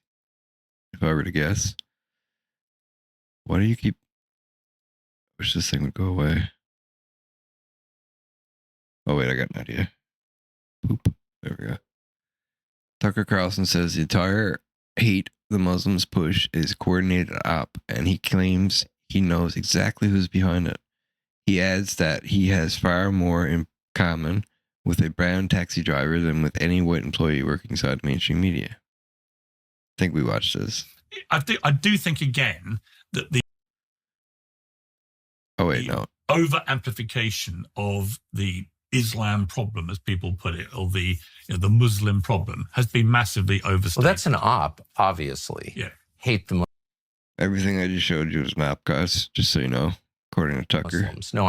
S1: if I were to guess. Why do you keep... I wish this thing would go away. Oh wait, I got an idea. Poop. There we go. Tucker Carlson says the entire hate the Muslims push is coordinated up, and he claims he knows exactly who's behind it. He adds that he has far more in common with a brown taxi driver than with any white employee working inside mainstream media. I think we watched this.
S3: I do think again that the over amplification of the Islam problem, as people put it, or the Muslim problem, has been massively overstated.
S4: Well, that's an op, obviously.
S3: Yeah.
S4: Hate the
S1: Everything I just showed you was map, guys, just so you know, according to Tucker.
S4: Muslims. No,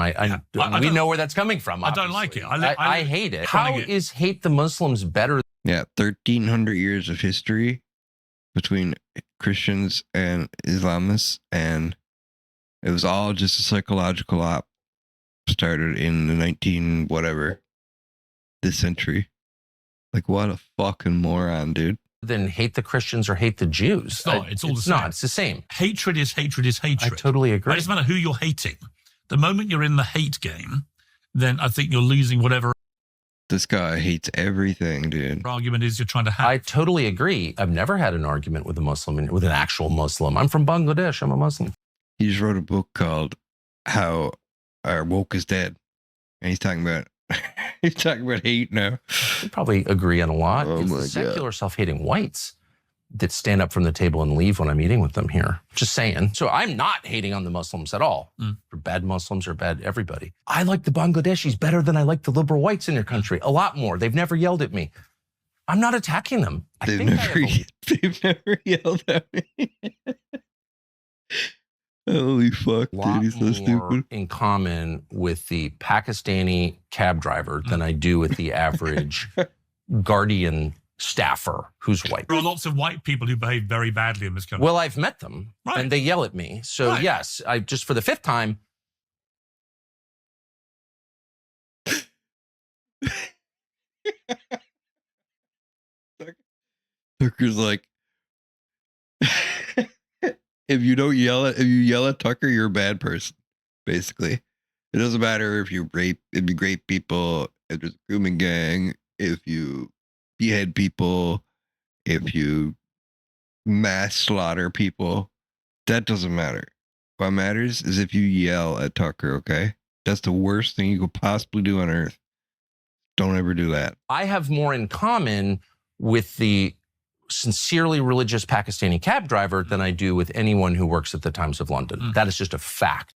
S4: we know where that's coming from.
S3: I don't like it.
S4: I hate it. How is hate the Muslims better?
S1: Yeah, 1,300 years of history between Christians and Islamists, and it was all just a psychological op started in the 19 whatever this century. Like, what a fucking moron, dude.
S4: than hate the Christians or hate the Jews.
S3: It's not. It's all the same.
S4: Not. It's the same.
S3: Hatred is hatred is hatred.
S4: I totally agree.
S3: It doesn't matter who you're hating. The moment you're in the hate game, then I think you're losing whatever
S1: This guy hates everything, dude.
S3: argument is you're trying to have.
S4: I totally agree. I've never had an argument with a Muslim, with an actual Muslim. I'm from Bangladesh. I'm a Muslim.
S1: He just wrote a book called "How Our Woke is Dead," and he's talking about hate now.
S4: We probably agree on a lot.
S1: Oh
S4: it's
S1: my
S4: the
S1: God.
S4: secular self-hating whites that stand up from the table and leave when I'm eating with them here. Just saying. So I'm not hating on the Muslims at all. Or bad Muslims or bad everybody. I like the Bangladeshis better than I like the liberal whites in your country. A lot more. They've never yelled at me. I'm not attacking them.
S1: They've never yelled at me. Holy fuck, dude, he's so stupid.
S4: In common with the Pakistani cab driver than I do with the average Guardian staffer who's white.
S3: There are lots of white people who behave very badly in this country.
S4: Well, I've met them, and they yell at me. So yes, I just for the fifth time.
S1: Tucker's like, if you yell at Tucker, you're a bad person. Basically, it doesn't matter if you rape people, if there's a grooming gang, if you behead people, if you mass slaughter people. That doesn't matter. What matters is if you yell at Tucker. Okay, that's the worst thing you could possibly do on earth. Don't ever do that.
S4: I have more in common with the sincerely religious Pakistani cab driver than I do with anyone who works at the Times of London. That is just a fact.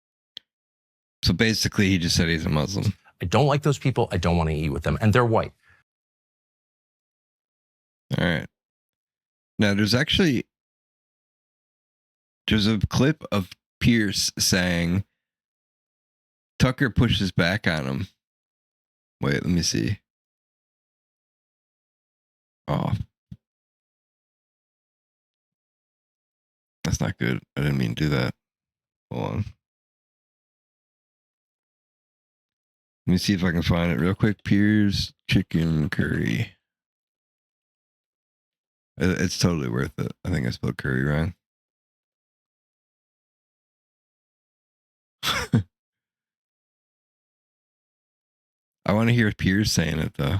S1: So basically, he just said he's a Muslim.
S4: I don't like those people. I don't want to eat with them. And they're white.
S1: All right. Now, there's a clip of Pierce saying Tucker pushes back on him. Wait, let me see. Oh. That's not good. I didn't mean to do that. Hold on. Let me see if I can find it real quick. Pierce chicken curry. It's totally worth it. I think I spelled curry wrong. I want to hear Pierce saying it, though.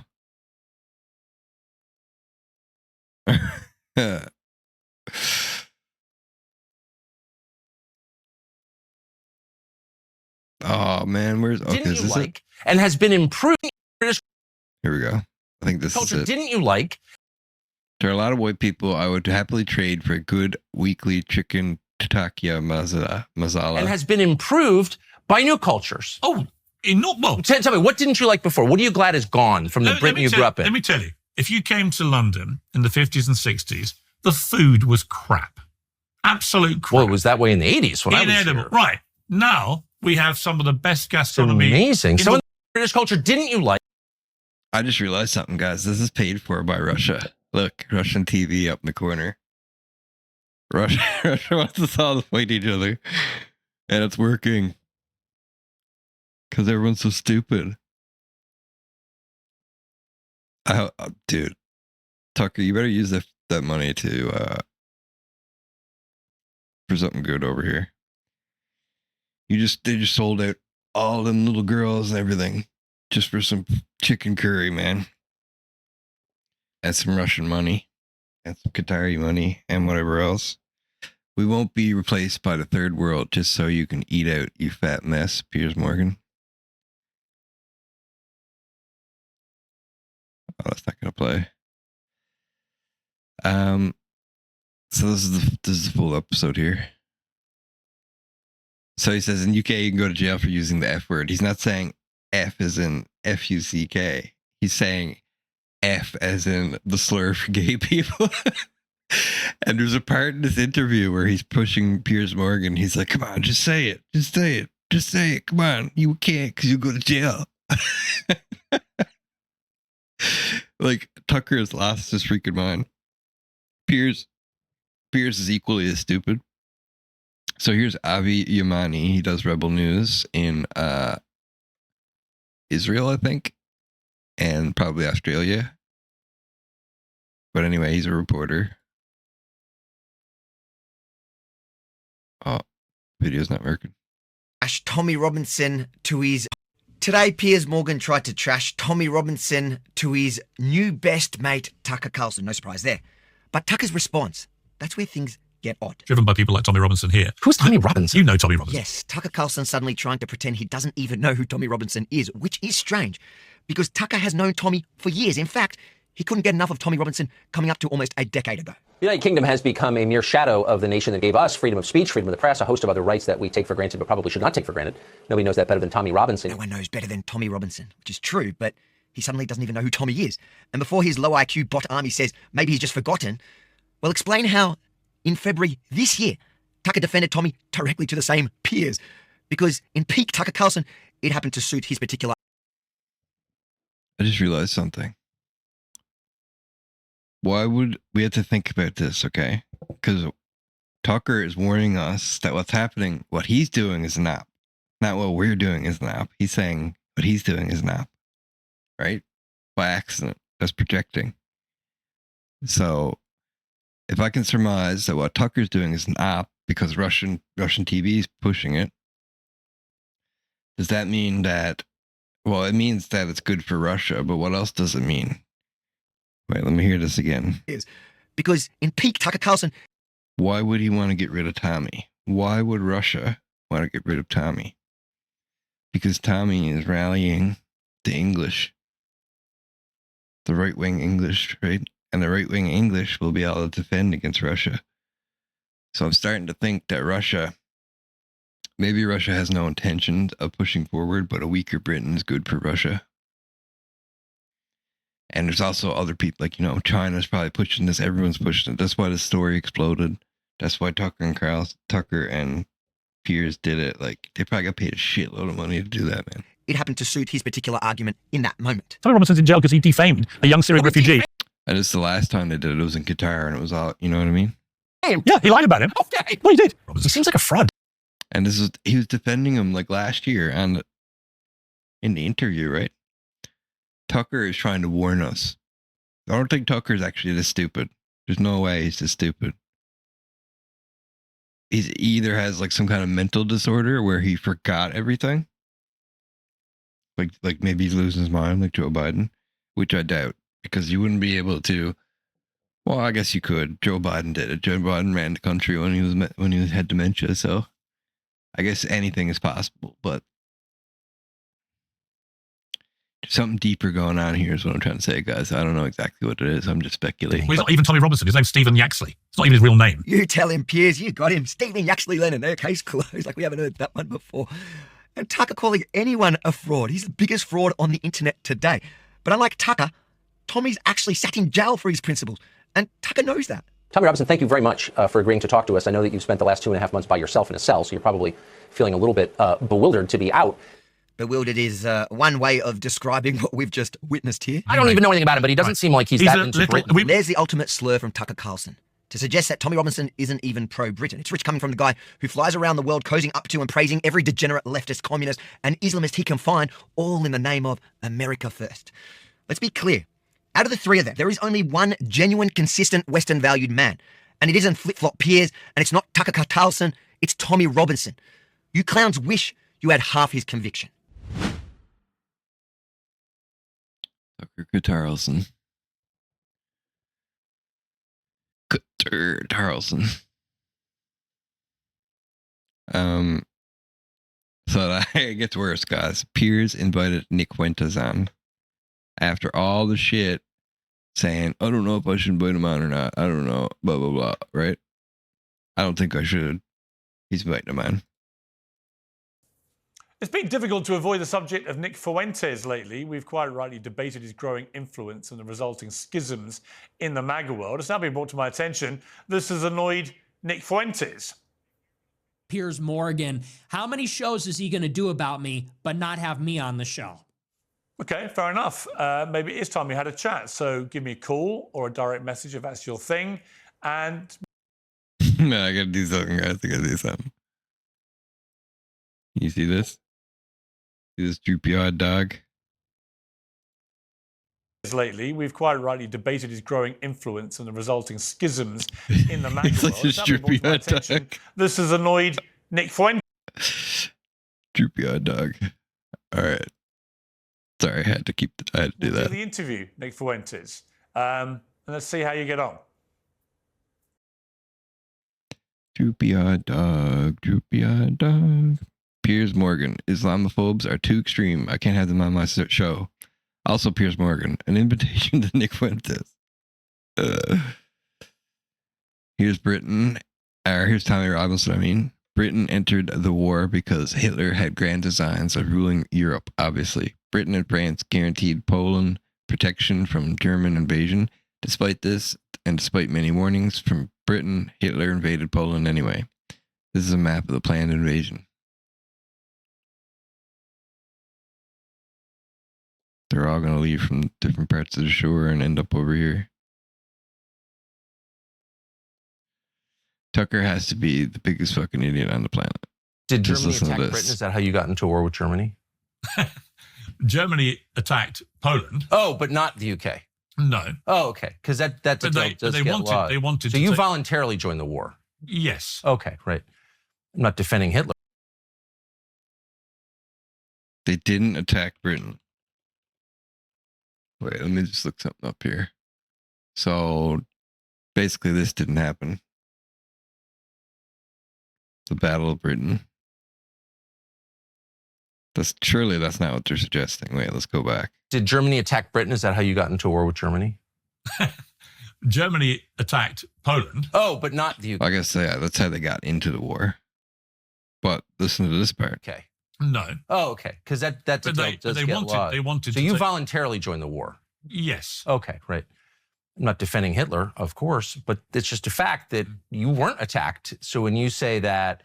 S1: Oh, man. Where's... Okay,
S4: Didn't you like, and has been improved.
S1: Here we go. I think this
S4: culture,
S1: is it.
S4: Didn't you like?
S1: There are a lot of white people I would happily trade for a good weekly chicken tikka masala.
S4: And has been improved by new cultures.
S3: Oh, well,
S4: tell me, what didn't you like before? What are you glad is gone from the Britain you grew up in?
S3: Let me tell you, if you came to London in the 50s and 60s, the food was crap. Absolute crap.
S4: Well, it was that way in the 80s when I was here.
S3: Right. Now, we have some of the best gastronomy.
S4: It's amazing. So in the British culture, didn't you like?
S1: I just realized something, guys. This is paid for by Russia. Look, Russian TV up in the corner. Russia wants us all to fight each other. And it's working. Because everyone's so stupid. Dude. Tucker, you better use that money to for something good over here. They just sold out all them little girls and everything just for some chicken curry, man. And some Russian money. And some Qatari money and whatever else. We won't be replaced by the third world just so you can eat out, you fat mess, Piers Morgan. Oh, that's not gonna play. So this is the full episode here. So he says in UK you can go to jail for using the F word. He's not saying F as in F-U-C-K. He's saying F as in the slur for gay people. And there's a part in this interview where he's pushing Piers Morgan. He's like, come on, just say it. Just say it. Just say it. Come on. You can't because you go to jail. Like, Tucker has lost his freaking mind. Piers is equally as stupid. So here's Avi Yamani. He does Rebel News in Israel, I think, and probably Australia. But anyway, he's a reporter. Oh, video's not working.
S2: Trash Tommy Robinson to his... Today, Piers Morgan tried to trash Tommy Robinson to his new best mate, Tucker Carlson. No surprise there. But Tucker's response, that's where things get odd.
S3: Driven by people like Tommy Robinson here. Who's Tommy Robinson? You know Tommy Robinson.
S2: Yes, Tucker Carlson suddenly trying to pretend he doesn't even know who Tommy Robinson is, which is strange, because Tucker has known Tommy for years. In fact, he couldn't get enough of Tommy Robinson coming up to almost a decade ago.
S18: The United Kingdom has become a mere shadow of the nation that gave us freedom of speech, freedom of the press, a host of other rights that we take for granted but probably should not take for granted. Nobody knows that better than Tommy Robinson.
S2: No one knows better than Tommy Robinson, which is true, but he suddenly doesn't even know who Tommy is. And before his low IQ bot army says maybe he's just forgotten, well, explain how in February this year, Tucker defended Tommy directly to the same peers. Because in peak Tucker Carlson, it happened to suit his particular...
S1: I just realized something. Why would we have to think about this, okay? Because Tucker is warning us that what's happening, what he's doing is an app. Not what we're doing is an app. He's saying what he's doing is an app. Right? By accident. That's projecting. So, if I can surmise that what Tucker's doing is an app because Russian TV is pushing it, does that mean that... Well, it means that it's good for Russia, but what else does it mean? Wait, let me hear this again.
S2: Because in peak Tucker Carlson...
S1: Why would he want to get rid of Tommy? Why would Russia want to get rid of Tommy? Because Tommy is rallying the English. The right-wing English, right? And the right-wing English will be able to defend against Russia. So I'm starting to think that maybe Russia has no intention of pushing forward, but a weaker Britain is good for Russia. And there's also other people, like, China's probably pushing this. Everyone's pushing it. That's why the story exploded. That's why Tucker and Piers did it. Like, they probably got paid a shitload of money to do that, man.
S2: It happened to suit his particular argument in that moment.
S3: Tommy Robinson's in jail because he defamed a young Syrian refugee.
S1: And it's the last time they did it. It was in Qatar, and it was all, you know what I mean?
S3: Yeah, he lied about him. Okay. Well, he did. Robinson seems like a fraud.
S1: And he was defending him like last year in the interview, right? Tucker is trying to warn us. I don't think Tucker's actually this stupid. There's no way he's this stupid. He either has like some kind of mental disorder where he forgot everything. Like maybe he's losing his mind like Joe Biden, which I doubt, because you wouldn't be able to. Well, I guess you could. Joe Biden did it. Joe Biden ran the country when he had dementia, so I guess anything is possible, but there's something deeper going on here is what I'm trying to say, guys. I don't know exactly what it is. I'm just speculating.
S3: Well, it's not even Tommy Robinson. His name's Stephen Yaxley. It's not even his real name.
S2: You tell him, Piers. You got him. Stephen Yaxley Lennon. Their case closed. Like, we haven't heard that one before. And Tucker calling anyone a fraud. He's the biggest fraud on the internet today. But unlike Tucker, Tommy's actually sat in jail for his principles. And Tucker knows that.
S18: Tommy Robinson, thank you very much for agreeing to talk to us. I know that you've spent the last 2.5 months by yourself in a cell, so you're probably feeling a little bit bewildered to be out.
S2: Bewildered is one way of describing what we've just witnessed here.
S18: I don't even know anything about him, but he doesn't seem like he's that into Britain.
S2: There's the ultimate slur from Tucker Carlson to suggest that Tommy Robinson isn't even pro-Britain. It's rich coming from the guy who flies around the world cozying up to and praising every degenerate leftist, communist, and Islamist he can find, all in the name of America first. Let's be clear. Out of the three of them, there is only one genuine, consistent, Western-valued man. And it isn't flip-flop Piers, and it's not Tucker Carlson, it's Tommy Robinson. You clowns wish you had half his conviction.
S1: Tucker Carlson. Carlson. So it gets worse, guys. Piers invited Nick Fuentes on after all the shit, saying, I don't know if I should invite him on or not. I don't know, blah, blah, blah, right? I don't think I should. He's inviting him on.
S5: It's been difficult to avoid the subject of Nick Fuentes lately. We've quite rightly debated his growing influence and the resulting schisms in the MAGA world. It's now been brought to my attention this has annoyed Nick Fuentes.
S7: Piers Morgan, how many shows is he going to do about me but not have me on the show?
S5: Okay, fair enough. Maybe it is time we had a chat. So give me a call or a direct message if that's your thing. And
S1: Man, I gotta do something, guys. I gotta do something. You see this? See this droopy-eyed dog?
S5: Lately, we've quite rightly debated his growing influence and the resulting schisms in the MAGA
S1: It's like
S5: world.
S1: a
S5: It's now been brought to my
S1: droopy
S5: attention.
S1: dog.
S5: This has annoyed Nick Fuentes.
S1: Droopy-eyed dog. All right. Sorry, I had to do that.
S5: The interview, Nick Fuentes. And let's see how you get on.
S1: Droopy-eyed dog. Droopy-eyed dog. Piers Morgan. Islamophobes are too extreme. I can't have them on my show. Also, Piers Morgan. An invitation to Nick Fuentes. Here's Britain. Here's Tommy Robinson, Britain entered the war because Hitler had grand designs of ruling Europe, obviously. Britain and France guaranteed Poland protection from German invasion. Despite this, and despite many warnings from Britain, Hitler invaded Poland anyway. This is a map of the planned invasion. They're all going to leave from different parts of the shore and end up over here. Tucker has to be the biggest fucking idiot on the planet.
S4: Did
S1: Just
S4: Germany
S1: listen to
S4: attack
S1: this.
S4: Britain? Is that how you got into a war with Germany?
S3: Germany attacked Poland.
S4: Oh, but not the UK.
S3: No.
S4: Oh, okay. Because that
S3: But
S4: detail does
S3: they
S4: get
S3: wanted.
S4: lost.
S3: They wanted.
S4: So
S3: to
S4: you
S3: take-
S4: voluntarily joined the war.
S3: Yes.
S4: Okay, right. I'm not defending Hitler.
S1: They didn't attack Britain. Wait, let me just look something up here. So basically this didn't happen. The Battle of Britain. Surely that's not what they're suggesting. Wait, let's go back.
S4: Did Germany attack Britain? Is that how you got into a war with Germany?
S3: Germany attacked Poland.
S4: Oh, but not the UK.
S1: I guess that's how they got into the war. But listen to this part.
S4: Okay.
S3: No.
S4: Oh, okay. Because that
S3: But
S4: detail
S3: they-
S4: does
S3: they
S4: get
S3: wanted-
S4: lost.
S3: they wanted
S4: So
S3: to
S4: you
S3: take-
S4: voluntarily joined the war.
S3: Yes.
S4: Okay, right. I'm not defending Hitler, of course, but it's just a fact that you weren't attacked. So when you say that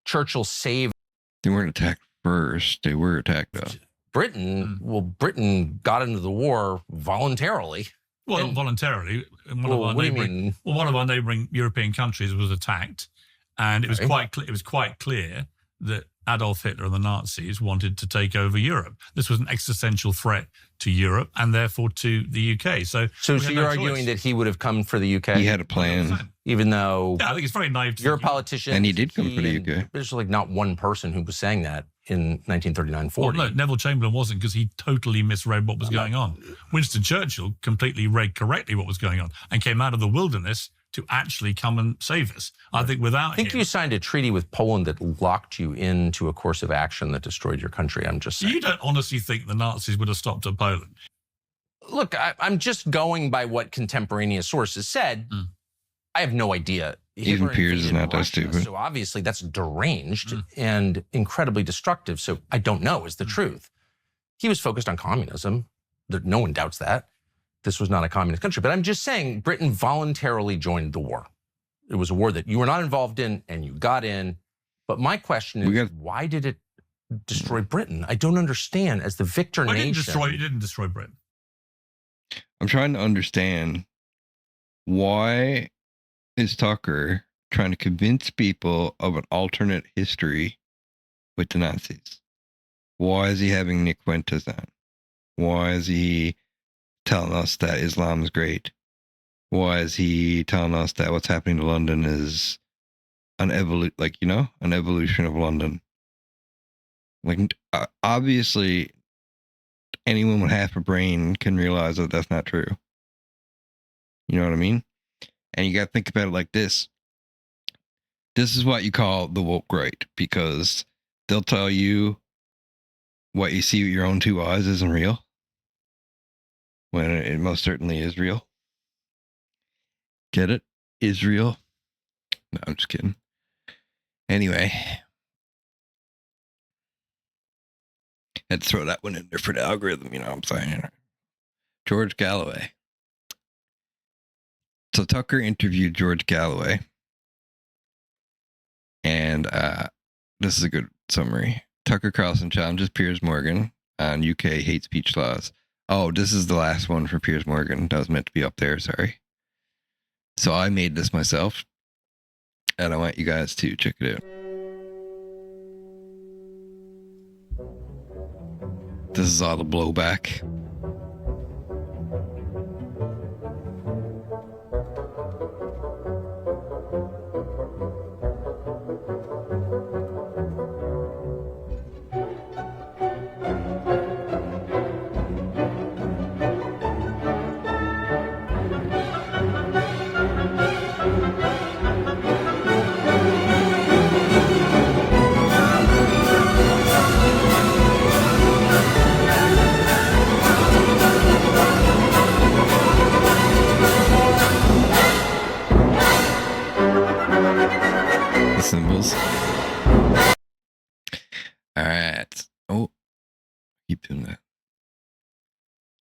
S4: Churchill saved
S1: They weren't attacked first. They were attacked though.
S4: Britain, well, Britain got into the war voluntarily.
S3: Well,
S4: And-
S3: not voluntarily. One
S4: Well,
S3: of our
S4: what do you
S3: neighboring,
S4: mean?
S3: well, one of our neighboring European countries was attacked, and it was
S4: Okay.
S3: quite clear that Adolf Hitler and the Nazis wanted to take over Europe. This was an existential threat to Europe and therefore to the UK. So we had
S4: you're
S3: no
S4: arguing
S3: choice.
S4: that he would have come for the UK?
S1: He had a plan.
S4: Even though
S3: Yeah, I think it's very naive. To
S4: you're a
S3: think-
S4: politician.
S1: And he did come for the
S4: and
S1: UK.
S4: There's like not one person who was saying that in 1939-40.
S3: Well, no, Neville Chamberlain wasn't, because he totally misread what was going on. Winston Churchill completely read correctly what was going on and came out of the wilderness to actually come and save us. I think without
S4: I think
S3: him,
S4: you signed a treaty with Poland that locked you into a course of action that destroyed your country. I'm just saying.
S3: you don't honestly think the Nazis would have stopped at Poland.
S4: Look, I'm just going by what contemporaneous sources said. I have no idea.
S1: Even
S4: Hitler
S1: Piers is
S4: invaded
S1: not that
S4: Russia,
S1: stupid.
S4: So obviously that's deranged and incredibly destructive. So I don't know is the truth. He was focused on communism. No one doubts that. This was not a communist country. But I'm just saying Britain voluntarily joined the war. It was a war that you were not involved in and you got in. But my question is, why did it destroy Britain? I don't understand. As the victor
S3: Well, it
S4: nation.
S3: didn't destroy Britain.
S1: I'm trying to understand why is Tucker trying to convince people of an alternate history with the Nazis? Why is he having Nick Fuentes on? Why is he telling us that Islam is great? Why is he telling us that what's happening to London is an evolution of London? Like, obviously, anyone with half a brain can realize that that's not true. You know what I mean? And you got to think about it like this. This is what you call the woke right, because they'll tell you what you see with your own two eyes isn't real, when it most certainly is real. Get it? Israel? No, I'm just kidding. Anyway, had to throw that one in there for the algorithm, you know what I'm saying? George Galloway. So Tucker interviewed George Galloway, and this is a good summary. Tucker Carlson challenges Piers Morgan on UK hate speech laws. Oh, this is the last one for Piers Morgan. That was meant to be up there, sorry. So I made this myself, and I want you guys to check it out. This is all the blowback. symbols. All right. Oh, keep doing that.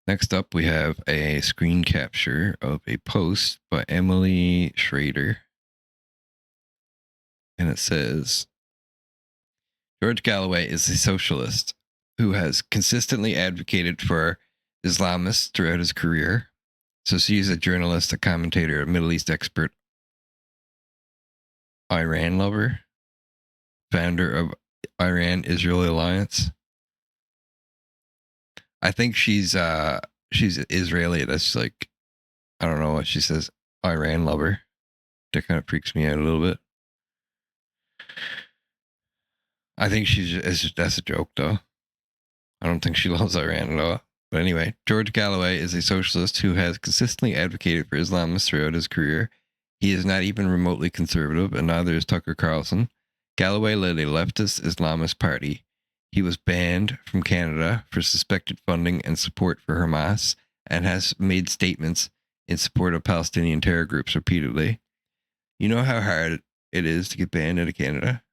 S1: Next up, we have a screen capture of a post by Emily Schrader. And it says, George Galloway is a socialist who has consistently advocated for Islamists throughout his career. So she's a journalist, a commentator, a Middle East expert, Iran lover, founder of Iran-Israel Alliance. I think she's Israeli. That's like, I don't know what she says. Iran lover. That kind of freaks me out a little bit. I think that's a joke though. I don't think she loves Iran at all. But anyway, George Galloway is a socialist who has consistently advocated for Islamists throughout his career. He is not even remotely conservative, and neither is Tucker Carlson. Galloway led a leftist Islamist party. He was banned from Canada for suspected funding and support for Hamas, and has made statements in support of Palestinian terror groups repeatedly. You know how hard it is to get banned out of Canada?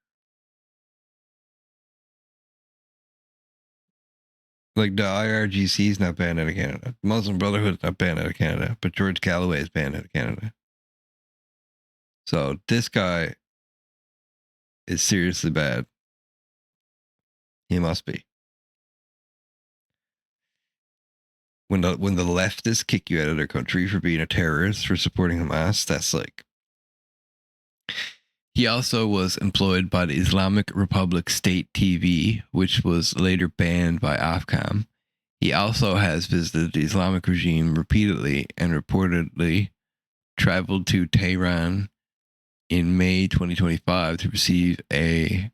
S1: Like, the IRGC is not banned out of Canada. Muslim Brotherhood is not banned out of Canada, but George Galloway is banned out of Canada. So this guy is seriously bad. He must be. When the leftists kick you out of their country for being a terrorist, for supporting Hamas, that's like... He also was employed by the Islamic Republic State TV, which was later banned by Ofcom. He also has visited the Islamic regime repeatedly and reportedly traveled to Tehran in May 2025 to receive a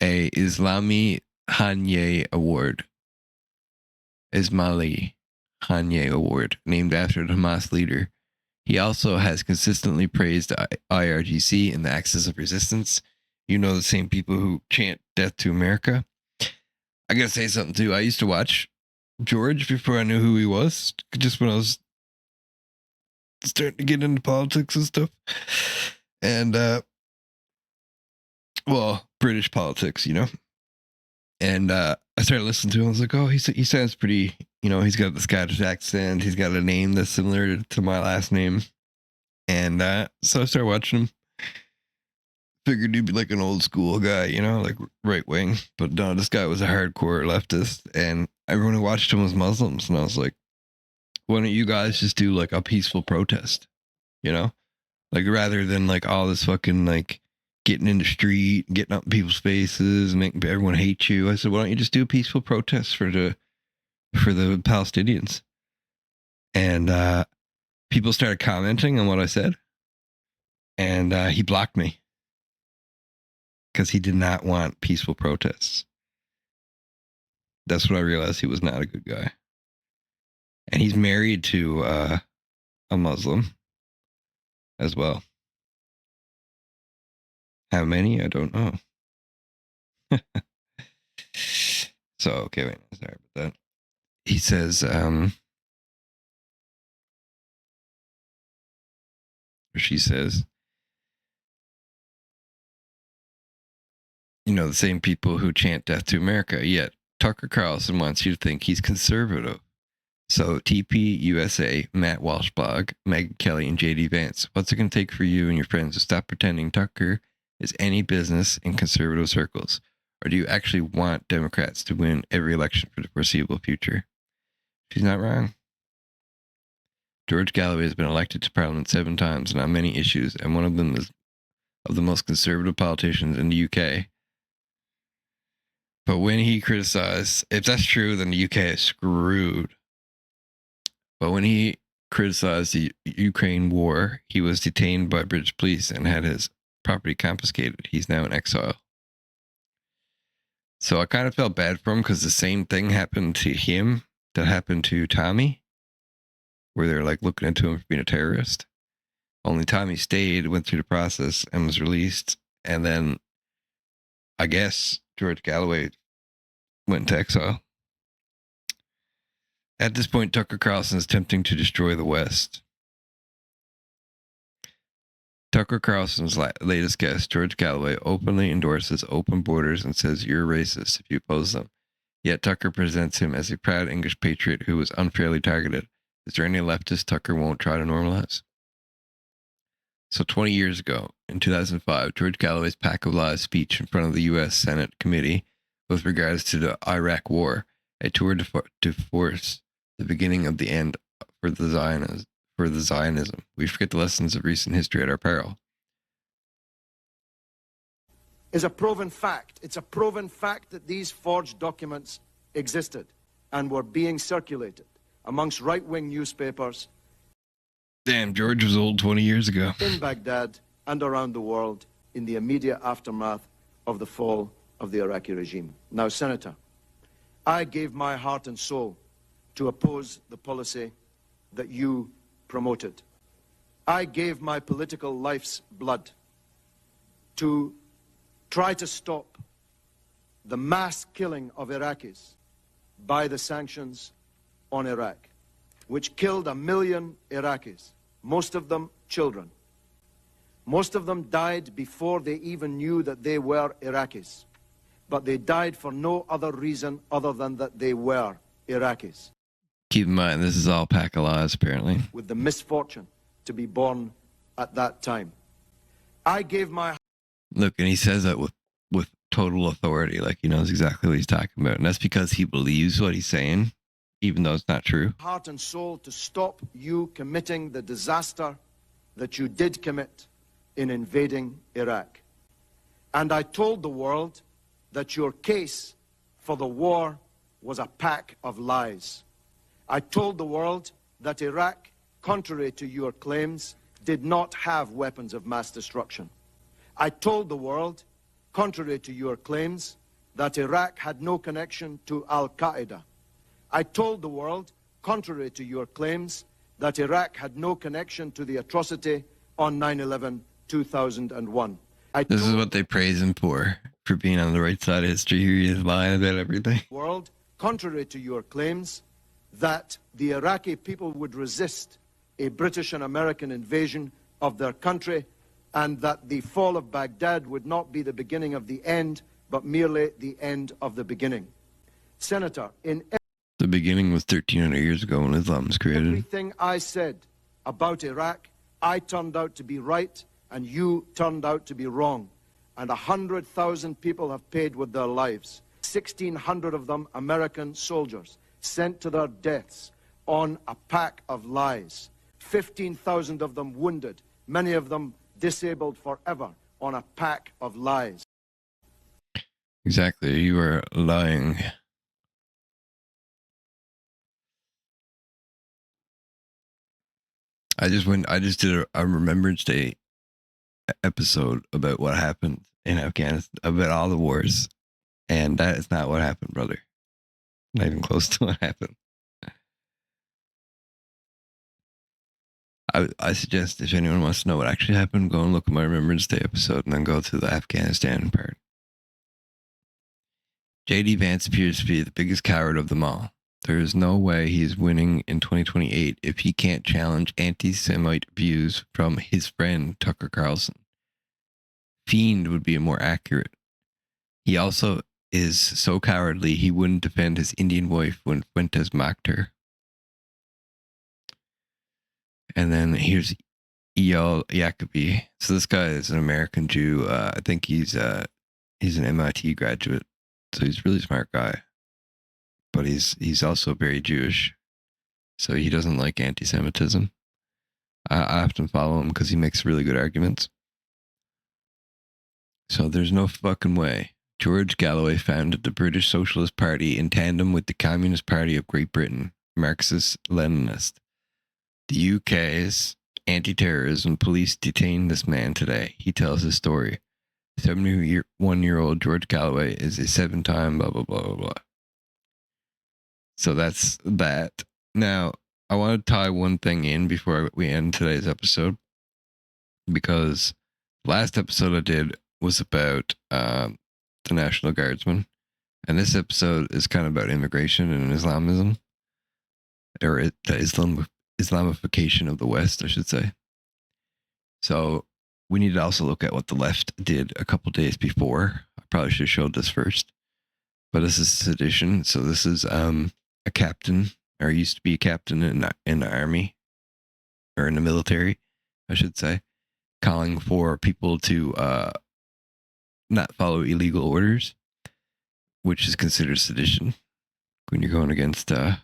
S1: Islami Haniyeh Award. Ismaili Haniyeh Award, named after the Hamas leader. He also has consistently praised IRGC and the Axis of Resistance. You know, the same people who chant death to America. I gotta say something too. I used to watch George before I knew who he was, just when I was starting to get into politics and stuff. And, well, British politics, you know? And I started listening to him. I was like, oh, he sounds pretty, you know, he's got the Scottish accent. He's got a name that's similar to my last name. And so I started watching him. Figured he'd be like an old school guy, you know, like right wing. But no, this guy was a hardcore leftist. And everyone who watched him was Muslims. And I was like, why don't you guys just do like a peaceful protest? You know? Like, rather than like all this fucking like getting in the street, getting up in people's faces and making everyone hate you. I said, why don't you just do a peaceful protest for the Palestinians? And people started commenting on what I said. And he blocked me. Because he did not want peaceful protests. That's when I realized he was not a good guy. And he's married to a Muslim as well. How many? I don't know. So, okay, wait. Sorry about that. He says, or she says, you know, the same people who chant death to America, yet Tucker Carlson wants you to think he's conservative. So TP USA, Matt Walsh blog, Megyn Kelly, and JD Vance. What's it going to take for you and your friends to stop pretending Tucker is any business in conservative circles? Or do you actually want Democrats to win every election for the foreseeable future? She's not wrong. George Galloway has been elected to Parliament 7 times and on many issues, and one of them is of the most conservative politicians in the UK. But when he criticized, if that's true, then the UK is screwed. But when he criticized the Ukraine war, he was detained by British police and had his property confiscated. He's now in exile. So I kind of felt bad for him because the same thing happened to him that happened to Tommy, where they're like looking into him for being a terrorist. Only Tommy stayed, went through the process, and was released. And then I guess George Galloway went into exile. At this point, Tucker Carlson is attempting to destroy the West. Tucker Carlson's latest guest, George Galloway, openly endorses open borders and says you're racist if you oppose them. Yet Tucker presents him as a proud English patriot who was unfairly targeted. Is there any leftist Tucker won't try to normalize? So 20 years ago, in 2005, George Galloway's Pack of Lies speech in front of the U.S. Senate committee with regards to the Iraq War, a tour to force the beginning of the end for the Zionism. We forget the lessons of recent history at our peril.
S6: Is a proven fact. It's a proven fact that these forged documents existed and were being circulated amongst right-wing newspapers.
S1: Damn, George was old 20 years ago.
S6: In Baghdad and around the world in the immediate aftermath of the fall of the Iraqi regime. Now, Senator, I gave my heart and soul to oppose the policy that you promoted. I gave my political life's blood to try to stop the mass killing of Iraqis by the sanctions on Iraq, which killed 1 million Iraqis, most of them children. Most of them died before they even knew that they were Iraqis, but they died for no other reason other than that they were Iraqis.
S1: Keep in mind, this is all Pack of Lies, apparently.
S6: With the misfortune to be born at that time. I gave my...
S1: Look, and he says that with total authority, like he knows exactly what he's talking about. And that's because he believes what he's saying, even though it's not true.
S6: Heart and soul to stop you committing the disaster that you did commit in invading Iraq. And I told the world that your case for the war was a pack of lies. I told the world that Iraq, contrary to your claims, did not have weapons of mass destruction. I told the world, contrary to your claims, that Iraq had no connection to Al-Qaeda. I told the world, contrary to your claims, that Iraq had no connection to the atrocity on 9/11/2001.
S1: This is what they praise him for being on the right side of history. He is lying about everything.
S6: World, contrary to your claims, that the Iraqi people would resist a British and American invasion of their country, and that the fall of Baghdad would not be the beginning of the end, but merely the end of the beginning. Senator, in
S1: the beginning was 1,300 years ago when Islam was created.
S6: Everything I said about Iraq, I turned out to be right, and you turned out to be wrong. And 100,000 people have paid with their lives. 1,600 of them American soldiers sent to their deaths on a pack of lies. 15,000 of them wounded, many of them disabled forever on a pack of lies.
S1: Exactly, you are lying. I just did a Remembrance Day episode about what happened in Afghanistan, about all the wars, and that is not what happened, brother. Not even close to what happened. I suggest if anyone wants to know what actually happened, go and look at my Remembrance Day episode and then go to the Afghanistan part. J.D. Vance appears to be the biggest coward of them all. There is no way he is winning in 2028 if he can't challenge anti-Semite views from his friend Tucker Carlson. Fiend would be more accurate. He also is so cowardly he wouldn't defend his Indian wife when Fuentes mocked her. And then here's Eyal Jacobi. So this guy is an American Jew. I think he's an MIT graduate, so he's a really smart guy. But he's also very Jewish, so he doesn't like anti-Semitism. I often follow him because he makes really good arguments. So there's no fucking way George Galloway founded the British Socialist Party in tandem with the Communist Party of Great Britain, Marxist-Leninist. The UK's anti-terrorism police detained this man today. He tells his story. 71-year-old George Galloway is a 7-time blah, blah, blah, blah, blah. So that's that. Now, I want to tie one thing in before we end today's episode, because last episode I did was about the National Guardsmen, and this episode is kind of about immigration and Islamism, or the Islamification of the West, I should say. So we need to also look at what the left did a couple days before. I probably should have showed this first, but this is sedition. So this is a captain, or used to be a captain in the army, or in the military, I should say, calling for people to not follow illegal orders, which is considered sedition when you're going against the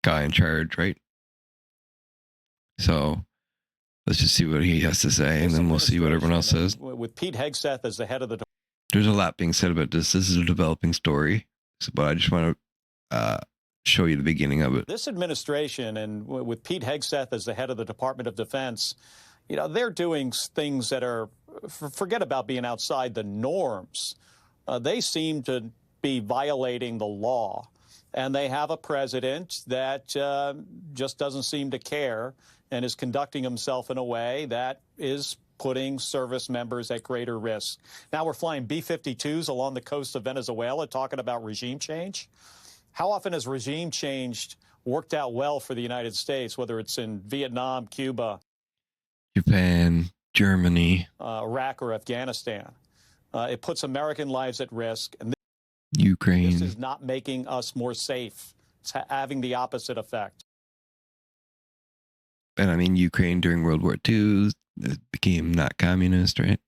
S1: guy in charge, right? So let's just see what he has to say, and then we'll see what everyone else says.
S25: With Pete Hegseth as the head of the...
S1: There's a lot being said about this. This is a developing story, but I just want to show you the beginning of it.
S25: This administration, and with Pete Hegseth as the head of the Department of Defense, you know, they're doing things that are, forget about being outside the norms. They seem to be violating the law. And they have a president that just doesn't seem to care and is conducting himself in a way that is putting service members at greater risk. Now we're flying B-52s along the coast of Venezuela talking about regime change. How often has regime change worked out well for the United States, whether it's in Vietnam, Cuba,
S1: Japan, Germany,
S25: Iraq, or Afghanistan? It puts American lives at risk. And
S1: Ukraine.
S25: This is not making us more safe. It's having the opposite effect.
S1: And I mean, Ukraine during World War II became not communist, right?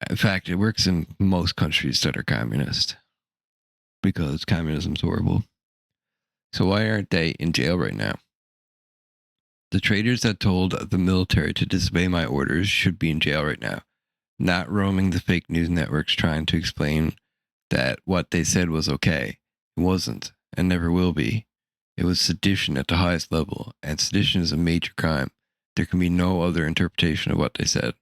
S1: In fact, it works in most countries that are communist because communism's horrible. So why aren't they in jail right now? The traitors that told the military to disobey my orders should be in jail right now, not roaming the fake news networks trying to explain that what they said was okay. It wasn't, and never will be. It was sedition at the highest level, and sedition is a major crime. There can be no other interpretation of what they said.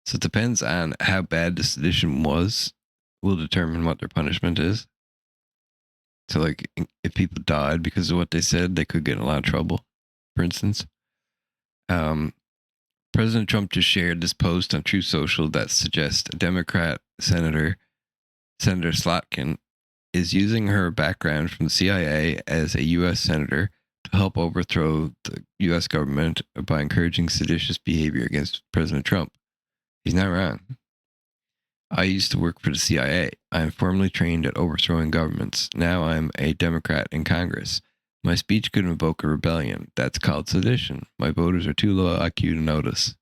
S1: So it depends on how bad the sedition was, will determine what their punishment is. So like, if people died because of what they said, they could get in a lot of trouble, for instance. President Trump just shared this post on Truth Social that suggests a Democrat Senator Slotkin, is using her background from the CIA as a U.S. Senator to help overthrow the U.S. government by encouraging seditious behavior against President Trump. He's not wrong. I used to work for the CIA. I am formally trained at overthrowing governments. Now I'm a Democrat in Congress. My speech could invoke a rebellion. That's called sedition. My voters are too low IQ to notice.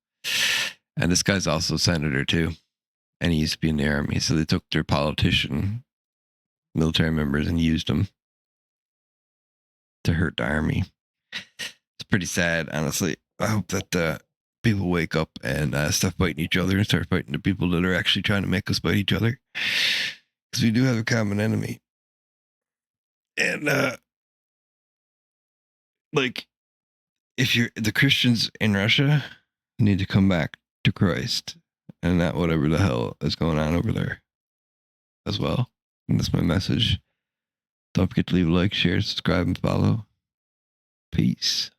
S1: And this guy's also a senator too. And he used to be in the army. So they took their military members, and used them to hurt the army. It's pretty sad, honestly. I hope that people wake up and stop fighting each other and start fighting the people that are actually trying to make us fight each other. Because we do have a common enemy. And, like, if you're the Christians in Russia need to come back to Christ and not whatever the hell is going on over there as well. And that's my message. Don't forget to leave a like, share, subscribe, and follow. Peace.